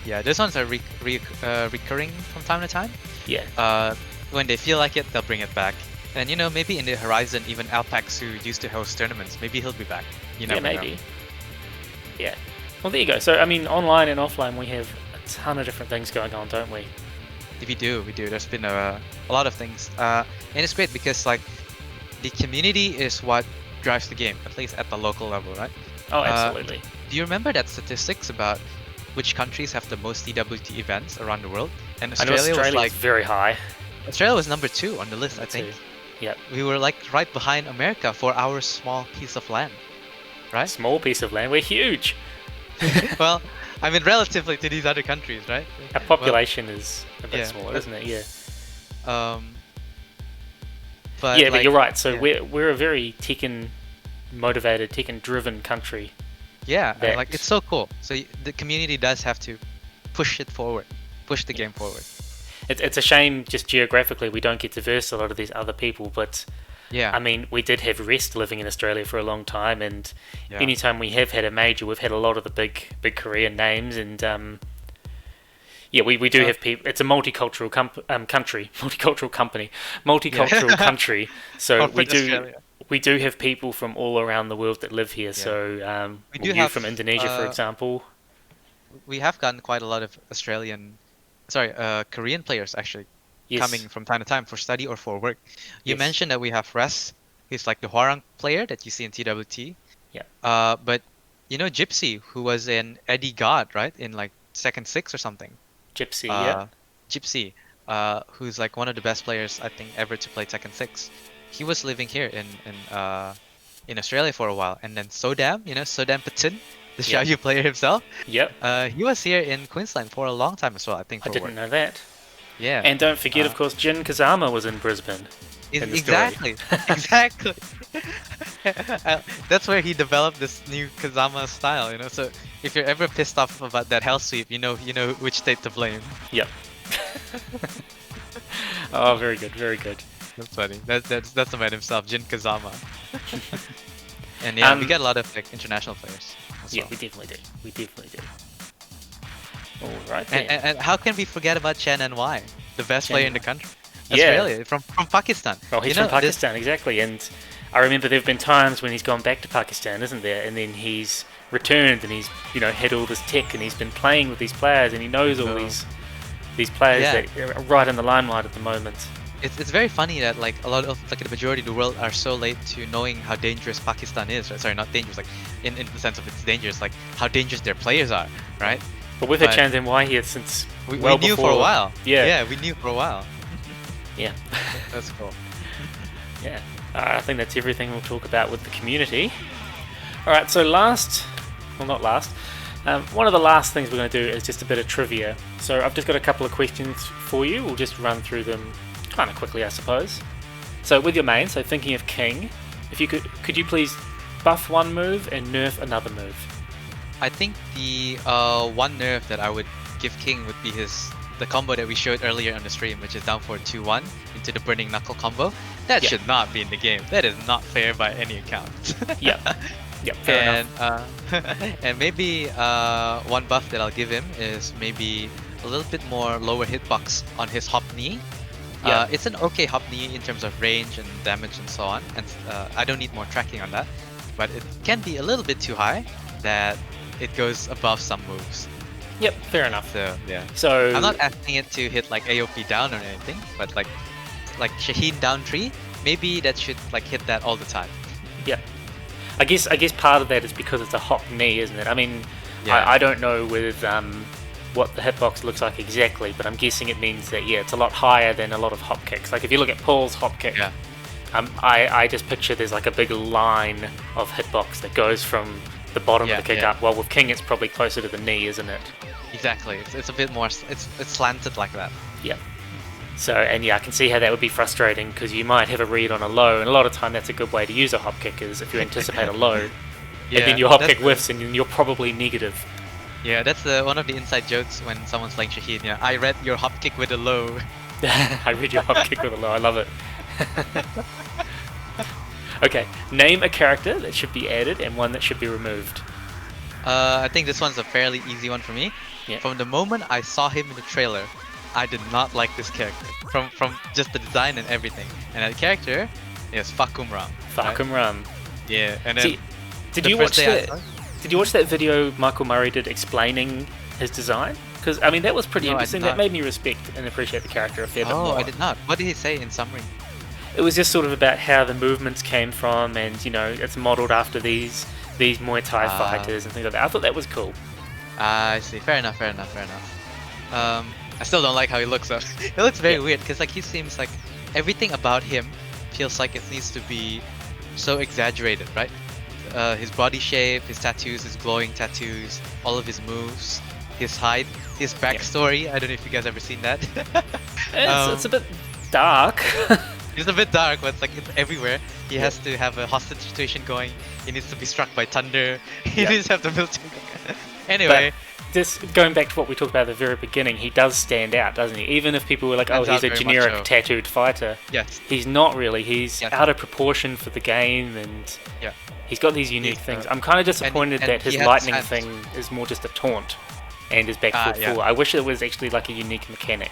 Yeah, those ones are recurring from time to time. Yeah. When they feel like it, they'll bring it back. And maybe in the horizon, even Alpax, who used to host tournaments, maybe he'll be back. You never know. Yeah. Well, there you go. So I mean, online and offline, we have a ton of different things going on, don't we? We do. There's been a lot of things, and it's great because like the community is what drives the game, at least at the local level, right? Oh, absolutely. Do you remember that statistics about which countries have the most TWT events around the world? And Australia was like very high. Australia was number 2 on the list, I think. Yep. We were like right behind America for our small piece of land, right? Small piece of land. We're huge. Well, I mean, relatively to these other countries, right? Our population is a bit smaller, isn't it? Yeah. But you're right. So we're a very Tekken-motivated, Tekken-driven country. Yeah, and like it's so cool. So the community does have to push it forward, push the game forward. It's a shame just geographically we don't get to verse a lot of these other people, but I mean, we did have Rest living in Australia for a long time, and anytime we have had a major, we've had a lot of the big Korean names, and we do have people. It's a multicultural country, multicultural country. So we do have people from all around the world that live here. So we have from Indonesia, for example. We have gotten quite a lot of Korean players actually coming from time to time for study or for work. You mentioned that we have Res. He's like the Hwarang player that you see in TWT. Yeah. But you know Gypsy, who was in Eddie God, right? In like Second Six or something. Gypsy, yeah. Uh, Gypsy, who's like one of the best players I think ever to play Tekken 6. He was living here in Australia for a while, and then Sodam, you know Sodam Patin, the Yep. Xiaoyu player himself. Yep. He was here in Queensland for a long time as well, I think, I for didn't work. know that. Yeah. And don't forget, Uh, of course, Jin Kazama was in Brisbane in the story. exactly, exactly. That's where he developed this new Kazama style, you know. So if you're ever pissed off about that hell sweep, you know which state to blame. Yep. Oh, very good, very good. That's funny. That's the man himself, Jin Kazama. And yeah, we get a lot of like international players as Yeah, well. we definitely do. We definitely do. All right And, then. and how can we forget about Chen and Y, the best Chen player and in the country? Yeah. Australia, from Pakistan. Well, he's You know, from Pakistan, exactly. And I remember there have been times when he's gone back to Pakistan, isn't there? And then he's returned and he's, had all this tech and he's been playing with these players and he knows all these players Yeah. that are right in the limelight at the moment. It's very funny that like a lot of like the majority of the world are so late to knowing how dangerous Pakistan is. Right? Sorry, not dangerous. Like in the sense of it's dangerous, like how dangerous their players are, right? But we've had But Chan and Y here since We knew before. for a while. Yeah. Yeah, we knew for a while. Yeah. That's cool. Yeah. I think that's everything we'll talk about with the community. All right, so not last, one of the last things we're going to do is just a bit of trivia. So I've just got a couple of questions for you. We'll just run through them kind of quickly, I suppose. So with your main, so thinking of King, if you could you please buff one move and nerf another move? I think the one nerf that I would give King would be the combo that we showed earlier on the stream, which is down for 2-1 into the Burning Knuckle combo. That Yeah. should not be in the game. That is not fair by any account. Yep. Yep, fair enough. And maybe one buff that I'll give him is maybe a little bit more lower hitbox on his hop knee. Yeah. It's an okay hop knee in terms of range and damage and so on, and I don't need more tracking on that, but it can be a little bit too high that it goes above some moves. Yep, fair enough. So yeah, So I'm not asking it to hit like AOP down or anything, but like Shaheen down 3, maybe that should like hit that all the time. yeah. I guess part of that is because it's a hop knee, isn't it? I mean, Yeah. I don't know with what the hitbox looks like exactly, but I'm guessing it means that it's a lot higher than a lot of hop kicks. Like if you look at Paul's hop kick, Yeah. I just picture there's like a big line of hitbox that goes from the bottom Yeah, of the kick yeah. up. While with King, it's probably closer to the knee, isn't it? Exactly. It's a bit more. It's slanted like that. Yeah. So, and yeah, I can see how that would be frustrating because you might have a read on a low, and a lot of time that's a good way to use a hop kick is if you anticipate a low, and then your hop that's kick whiffs, and you're probably negative. Yeah, that's one of the inside jokes when someone's playing Shaheen. Yeah, I read your hop kick with a low. I read your hop kick with a low. I love it. Okay, name a character that should be added and one that should be removed. I think this one's a fairly easy one for me. Yeah. From the moment I saw him in the trailer, I did not like this character. From just the design and everything. And that character is Fakum Ram. Falcon Ram. Yeah, and then See, did the you first watch day I that? saw it- Did you watch that video Michael Murray did explaining his design? Because I mean that was pretty No, I did interesting. That not. made me respect and appreciate the character a fair bit Oh, more. I did not. What did he say in summary? It was just sort of about how the movements came from, and it's modelled after these Muay Thai Ah. fighters and things like that. I thought that was cool. I see. Fair enough. I still don't like how he looks though. It looks very Yeah. weird because like he seems like everything about him feels like it needs to be so exaggerated, right? His body shape, his tattoos, his glowing tattoos, all of his moves, his height, his backstory. I don't know if you guys ever seen that. It's a bit dark. It's a bit dark, but it's everywhere. He has to have a hostage situation going. He needs to be struck by thunder. He Yeah. needs to have the military. Anyway, Just going back to what we talked about at the very beginning, he does stand out, doesn't he? Even if people were like, "Oh, Stands he's out a very much generic so. tattooed fighter," yes. he's not really. He's Yes. out of proportion for the game, and Yeah. he's got these unique He's, things. I'm kind of disappointed and that his he has lightning hands. thing is more just a taunt, and his back foot yeah. full. I wish it was actually like a unique mechanic.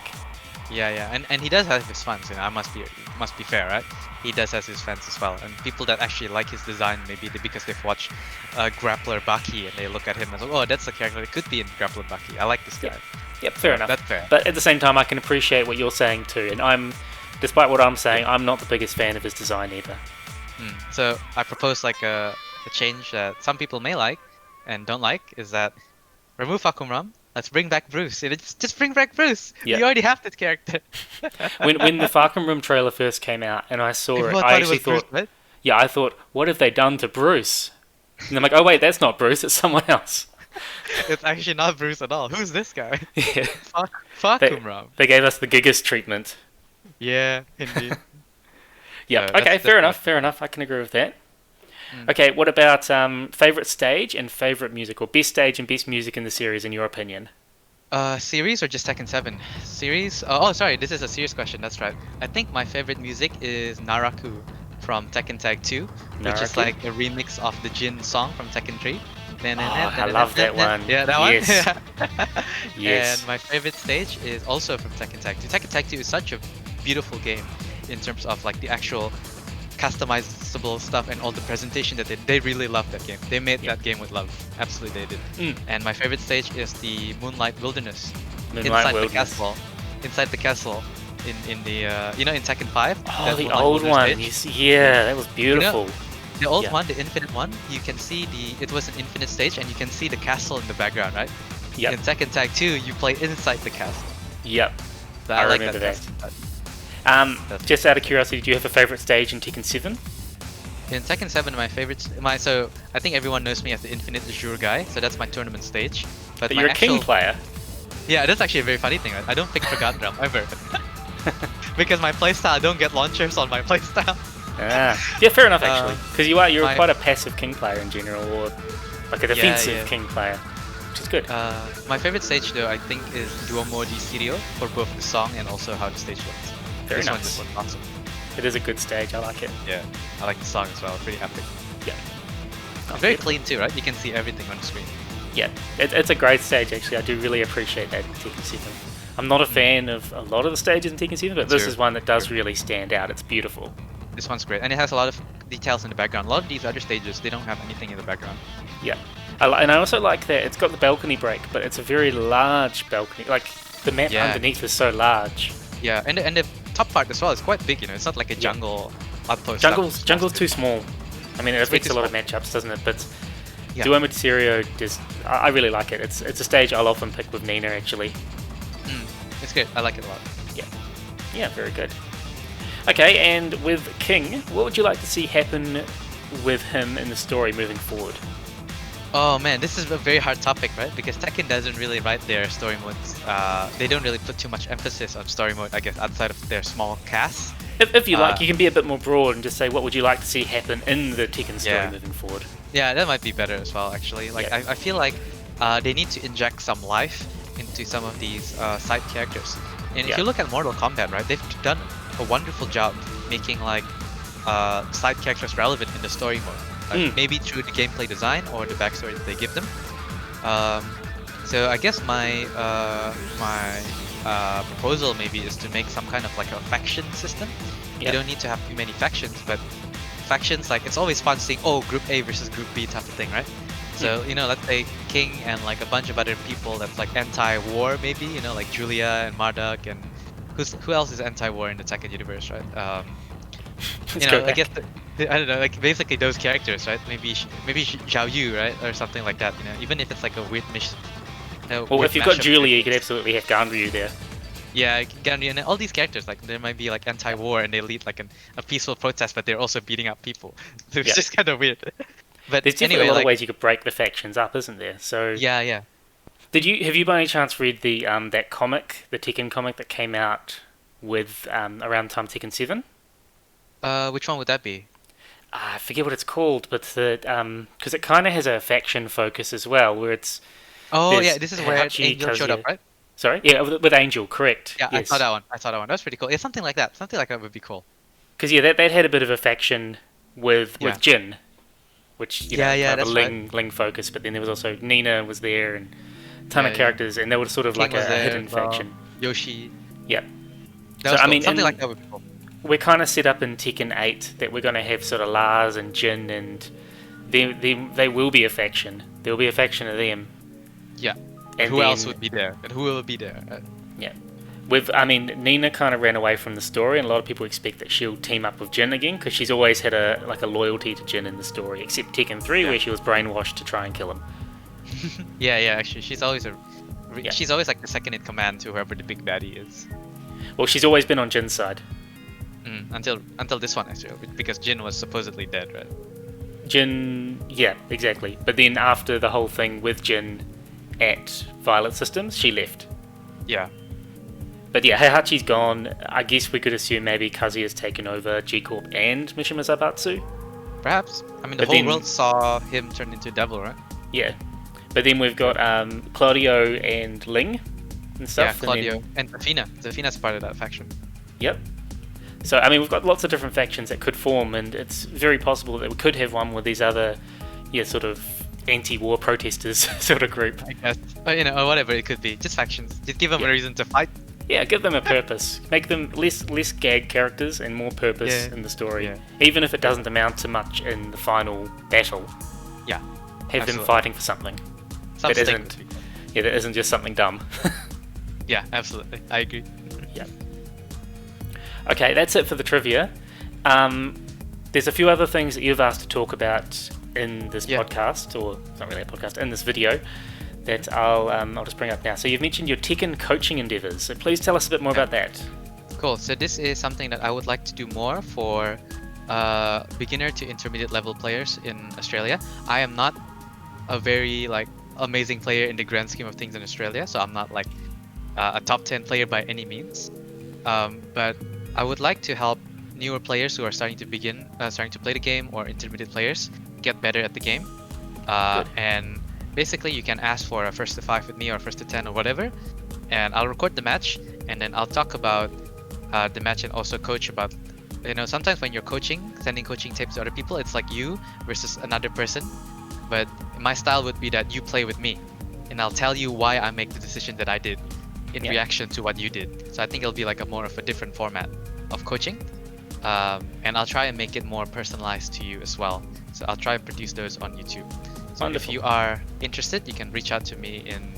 Yeah, and he does have his fans. I must be fair, right? He does have his fans as well, and people that actually like his design, maybe because they've watched Grappler Baki and they look at him as, oh, that's a character that could be in Grappler Baki. I like this guy. Yep, fair enough. That's fair. But at the same time, I can appreciate what you're saying too, and despite what I'm saying, I'm not the biggest fan of his design either. So I propose like a change that some people may like. and don't like is that remove Fakumram. Let's bring back Bruce. Just bring back Bruce. Yeah. We already have that character. When the Far Cry Room trailer first came out and I saw People it, thought I it actually was Bruce, thought, right? yeah, I thought, what have they done to Bruce? And I'm like, oh wait, that's not Bruce, it's someone else. It's actually not Bruce at all. Who's this guy? Yeah. They, Fakumram. they gave us the Gigas treatment. Yeah, indeed. Yeah. So Okay. that's Fair enough. Fair enough. I can agree with that. Okay. What about favorite stage and favorite music, or best stage and best music in the series, in your opinion? Series or just Tekken 7? Series? Oh, sorry, this is a serious question. That's right. I think my favorite music is Naraku from Tekken Tag 2, which is Naraku? like a remix of the Jin song from Tekken 3. I love that one. Yeah, that Yes. one. Yes. And my favorite stage is also from Tekken Tag 2. Tekken Tag 2 is such a beautiful game in terms of like the actual customizable stuff and all the presentation that they really love that game. They made that game with love. Absolutely, they did. And my favorite stage is the Moonlight Wilderness. Moonlight inside Wilderness. the castle. Inside the castle. In the in Tekken 5. Oh, that the Moonlight old Wilderness one. stage. You see, yeah, that was beautiful. The old Yeah. one, the infinite one, you can see it was an infinite stage and you can see the castle in the background, right? Yep. In Tekken Tag 2, you play inside the castle. Yep. So I like remember that. That's- Just out of curiosity, do you have a favorite stage in Tekken 7? In Tekken 7, so I think everyone knows me as the Infinite Azure guy, so that's my tournament stage. But my you're a king player. Yeah, that's actually a very funny thing, right? I don't pick Forgotten Realm ever. Because my playstyle, I don't get launchers on my playstyle. Yeah, fair enough actually. Because you're my- quite a passive king player in general, or like a defensive yeah. king player, which is good. My favorite stage though, I think, is Duomo di Sirio for both the song and also how the stage looks. Very This one nice. just looks awesome. It is a good stage. I like it. Yeah, I like the song as well. Pretty epic. Yeah. It's very clean too, right? You can see everything on the screen. Yeah, it's a great stage actually. I do really appreciate that in Tekken 7. I'm not a fan of a lot of the stages in Tekken 7, but this True. is one that does really stand out. It's beautiful. This one's great, and it has a lot of details in the background. A lot of these other stages, they don't have anything in the background. Yeah, and I also like that it's got the balcony break, but it's a very large balcony. Like the map Yeah. underneath is so large. Yeah, and the top part as well is quite big. It's not like a jungle outpost. Jungle's too small. I mean, it It's way affects too a lot of small. matchups, doesn't it? But Yeah. Duomo Serio I really like it. It's a stage I'll often pick with Nina actually. It's good. I like it a lot. Yeah, very good. Okay, and with King, what would you like to see happen with him in the story moving forward? Oh man, this is a very hard topic, right? Because Tekken doesn't really write their story modes. They don't really put too much emphasis on story mode, I guess, outside of their small cast. If you like, you can be a bit more broad and just say what would you like to see happen in the Tekken story Yeah. moving forward. Yeah, that might be better as well, actually. Like, Yeah. I feel like they need to inject some life into some of these side characters. And if Yeah. you look at Mortal Kombat, right, they've done a wonderful job making like side characters relevant in the story mode. Like, maybe through the gameplay design or the backstory that they give them. So I guess my proposal maybe is to make some kind of like a faction system. Yeah. You don't need to have too many factions, but factions, like, it's always fun seeing, oh, group A versus group B type of thing, right? So, let's say King and like a bunch of other people that's like anti-war maybe, like Julia and Marduk, and who else is anti-war in the Tekken universe, right? Let's go I back. guess I don't know, like basically those characters, right? Maybe Xiao Yu, right, or something like that. Even if it's like a weird mission. Well, if you've got Julia, you could absolutely have Ganryu there. Yeah, Ganryu and all these characters, like there might be like anti-war and they lead like a peaceful protest, but they're also beating up people. So it's Yeah. just kind of weird. But There's definitely anyway, a lot like, of ways you could break the factions up, isn't there? So yeah. have you by any chance read the that comic, the Tekken comic that came out with around the time Tekken 7? Which one would that be? I forget what it's called, but because it kind of has a faction focus as well, where it's Oh There's yeah, this is where Hachi, Angel showed up, Kazuya. right? sorry, yeah, with Angel, correct? Yeah, yes. I saw that one. That's pretty cool. Yeah, something like that. Something like that would be cool. Because that had a bit of a faction with Yeah. Jin, which Yeah, kind of a that's right. Ling focus, but then there was also Nina was there and a ton Yeah, of yeah. characters, and they were sort of King like was a there hidden as well. faction. Yoshi. Yeah. That So, was I cool. mean, something in- like that would be cool. We're kind of set up in Tekken 8 that we're going to have sort of Lars and Jin, and they will be a faction. There will be a faction of them. Yeah. And Who else then- would be there? And who will be there? Yeah. Nina kind of ran away from the story, and a lot of people expect that she'll team up with Jin again, because she's always had a loyalty to Jin in the story, except Tekken 3, Yeah. where she was brainwashed to try and kill him. Yeah. Actually, she's always Yeah. she's always like the second in command to whoever the big baddie is. Well, she's always been on Jin's side. Until this one actually, because Jin was supposedly dead, right? Jin, yeah, exactly. But then after the whole thing with Jin at Violet Systems, she left. Yeah. But yeah, Heihachi's gone. I guess we could assume maybe Kazuya's taken over G-Corp and Mishima Zaibatsu. Perhaps. I mean, the But whole then- world saw him turn into devil, right? Yeah. But then we've got Claudio and Ling and stuff. Yeah, and Claudio then- and Zafina. Zafina's part of that faction. Yep. So, I mean, we've got lots of different factions that could form, and it's very possible that we could have one with these other, sort of anti-war protesters sort of group. I guess. Or whatever it could be. Just factions. Just give them a reason to fight. Yeah, give them a purpose. Make them less gag characters and more purpose in the story. Yeah. Even if it doesn't amount to much in the final battle. Yeah. Have them Absolutely. fighting for something. Some That stake isn't- would be cool. Yeah, that isn't just something dumb. Yeah, absolutely. I agree. Yeah. Okay, that's it for the trivia. There's a few other things that you've asked to talk about in this Yeah. podcast, or it's not really a podcast, in this video, that I'll just bring up now. So you've mentioned your Tekken coaching endeavors. So please tell us a bit more about that. Cool. So this is something that I would like to do more for beginner to intermediate level players in Australia. I am not a very amazing player in the grand scheme of things in Australia, so I'm not like a top 10 player by any means. But I would like to help newer players who are starting to play the game, or intermediate players get better at the game. Good. And basically, you can ask for a first to 5 with me or first to 10 or whatever, and I'll record the match, and then I'll talk about the match and also coach about. Sometimes when you're coaching, sending coaching tapes to other people, it's like you versus another person. But my style would be that you play with me, and I'll tell you why I make the decision that I did in reaction to what you did. So I think it'll be like more of a different format of coaching, and I'll try and make it more personalized to you as well. So I'll try and produce those on YouTube. So Wonderful. if you are interested, you can reach out to me in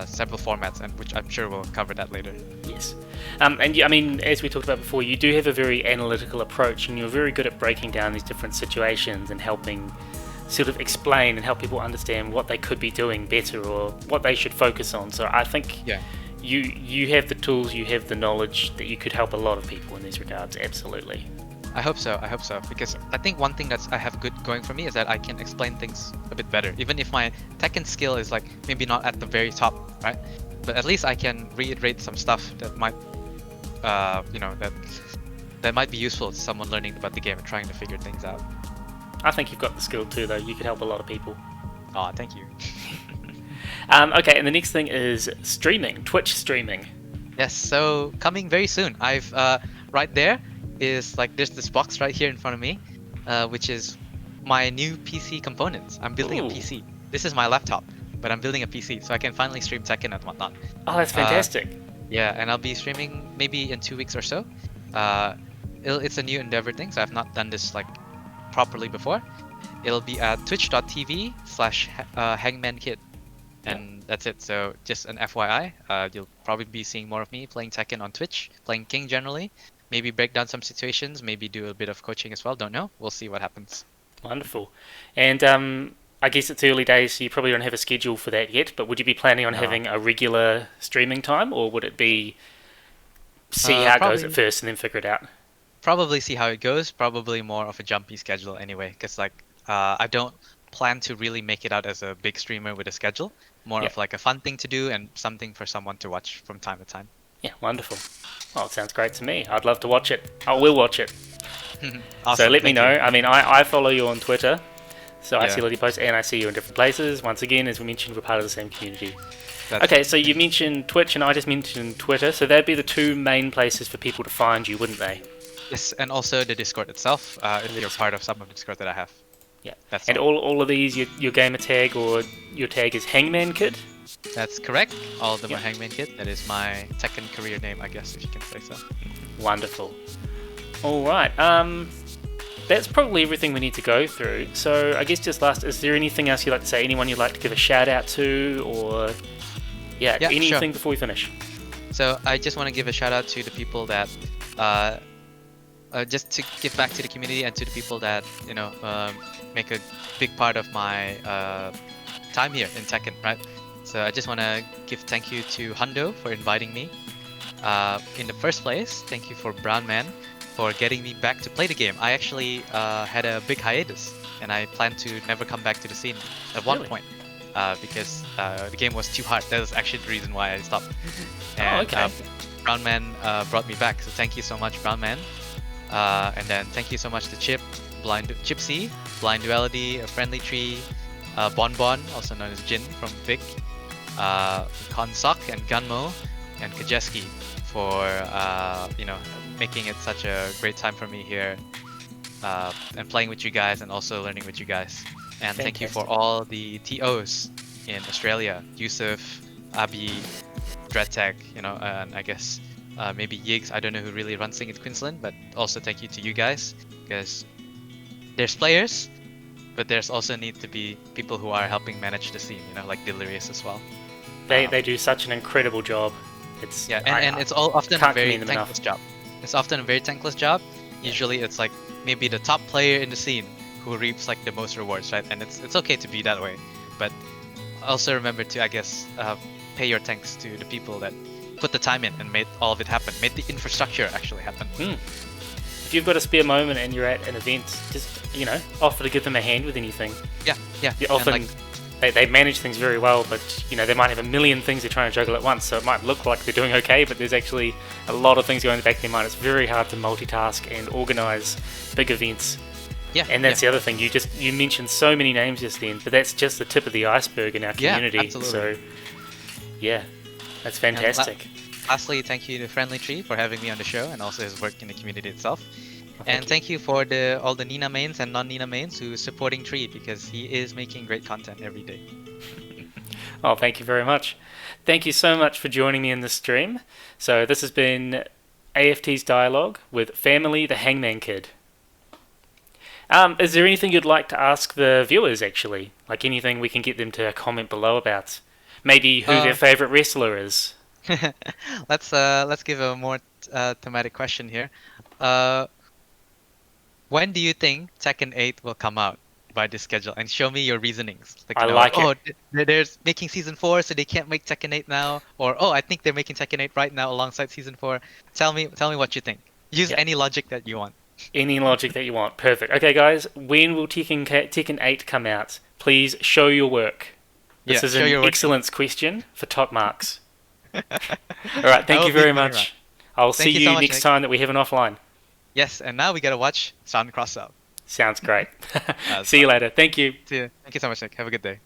several formats, and which I'm sure we'll cover that later. Yes. And I mean, as we talked about before, you do have a very analytical approach, and you're very good at breaking down these different situations and helping sort of explain and help people understand what they could be doing better or what they should focus on. So I think you have the tools, you have the knowledge that you could help a lot of people in these regards. Absolutely. I hope so, because I think one thing I have good going for me is that I can explain things a bit better, even if my Tekken skill is maybe not at the very top, right? But at least I can reiterate some stuff that might, that might be useful to someone learning about the game and trying to figure things out. I think you've got the skill too, though. You could help a lot of people. Oh, thank you. Okay, and the next thing is streaming, Twitch streaming. Yes, so coming very soon. I've right there is there's this box right here in front of me, which is my new PC components. I'm building a PC. This is my laptop, but I'm building a PC, so I can finally stream Tekken and whatnot. Oh, that's fantastic. Yeah, and I'll be streaming maybe in 2 weeks or so. It's a new endeavor thing, so I've not done this properly before. It'll be at twitch.tv/hangmankid, and that's it. So just an FYI, you'll probably be seeing more of me playing Tekken on Twitch, playing King generally, maybe break down some situations, maybe do a bit of coaching as well, don't know, we'll see what happens. Wonderful. And I guess it's early days, so you probably don't have a schedule for that yet, but would you be planning on having a regular streaming time, or would it be see how it goes at first and then figure it out? Probably see how it goes, probably more of a jumpy schedule anyway, because I don't plan to really make it out as a big streamer with a schedule, more of a fun thing to do and something for someone to watch from time to time. Yeah, wonderful. Oh, it sounds great to me. I'd love to watch it. I will watch it. Awesome, so let me thank know. you. I mean, I follow you on Twitter, so I Yeah. see a lot of your posts, and I see you in different places. Once again, as we mentioned, we're part of the same community. That's Okay, so you mentioned Twitch, and I just mentioned Twitter, so that'd be the two main places for people to find you, wouldn't they? Yes, and also the Discord itself, if you're part of some of the Discord that I have. Yeah. That's And all of these, your gamer tag or your tag is Hangman Kid? That's correct. All of them Yep. are Hangman Kid. That is my Tekken career name, I guess, if you can say so. Wonderful. All right. That's probably everything we need to go through. So I guess just last, is there anything else you'd like to say? Anyone you'd like to give a shout out to, or Yeah, anything sure. before we finish? So I just want to give a shout out to the people that, just to give back to the community and to the people that make a big part of my time here in Tekken, right? So I just want to give thank you to Hundo for inviting me. In the first place, thank you for Brown Man for getting me back to play the game. I actually had a big hiatus, and I planned to never come back to the scene at one point because the game was too hard. That was actually the reason why I stopped. And, Brown Man brought me back, so thank you so much, Brown Man. And then thank you so much to Chip, Chipsy, Blind Duality, AFriendlyTree, Bon Bon, also known as Jin from Vic, Konsok and Gunmo, and Kajeski for making it such a great time for me here and playing with you guys and also learning with you guys. And thank you for all the TOs in Australia, Yusuf, Abi, Dreadtech, and I guess maybe Yigs. I don't know who really runs things in Queensland, but also thank you to you guys because there's players, but there's also need to be people who are helping manage the scene, like Delirious as well. They do such an incredible job. And it's all often a very thankless job. It's often a very thankless job. Usually it's like maybe the top player in the scene who reaps like the most rewards, right? And it's okay to be that way, but also remember to, I guess, pay your thanks to the people that put the time in and made all of it happen, made the infrastructure actually happen. If you've got a spare moment and you're at an event, just offer to give them a hand with anything. Yeah. Often they manage things very well, but they might have a million things they're trying to juggle at once, so it might look like they're doing okay, but there's actually a lot of things going in the back of their mind. It's very hard to multitask and organize big events. And that's the other thing. You mentioned so many names just then, but that's just the tip of the iceberg in our community. Absolutely. So that's fantastic. Lastly, thank you to AFriendlyTree for having me on the show and also his work in the community itself. Thank you for all the Nina mains and non-Nina mains who is supporting Tree because he is making great content every day. Oh, thank you very much. Thank you so much for joining me in this stream. So this has been AFT's Dialogue with Family the Hangman Kid. Is there anything you'd like to ask the viewers, actually? Like anything we can get them to comment below about? Maybe who their favourite wrestler is? Let's give a more thematic question here. When do you think Tekken 8 will come out by this schedule? And show me your reasonings. They're making Season 4, so they can't make Tekken 8 now. Or, I think they're making Tekken 8 right now alongside Season 4. Tell me what you think. Use any logic that you want. Any logic that you want. Perfect. Okay, guys, when will Tekken 8 come out? Please show your work. This is an excellence question for top marks. Alright, thank you very much. I'll see you next time that we have an offline. Yes, and now we gotta watch Sound Cross Up. Sounds great. See you later. Thank you. See you. Thank you so much, Nick. Have a good day.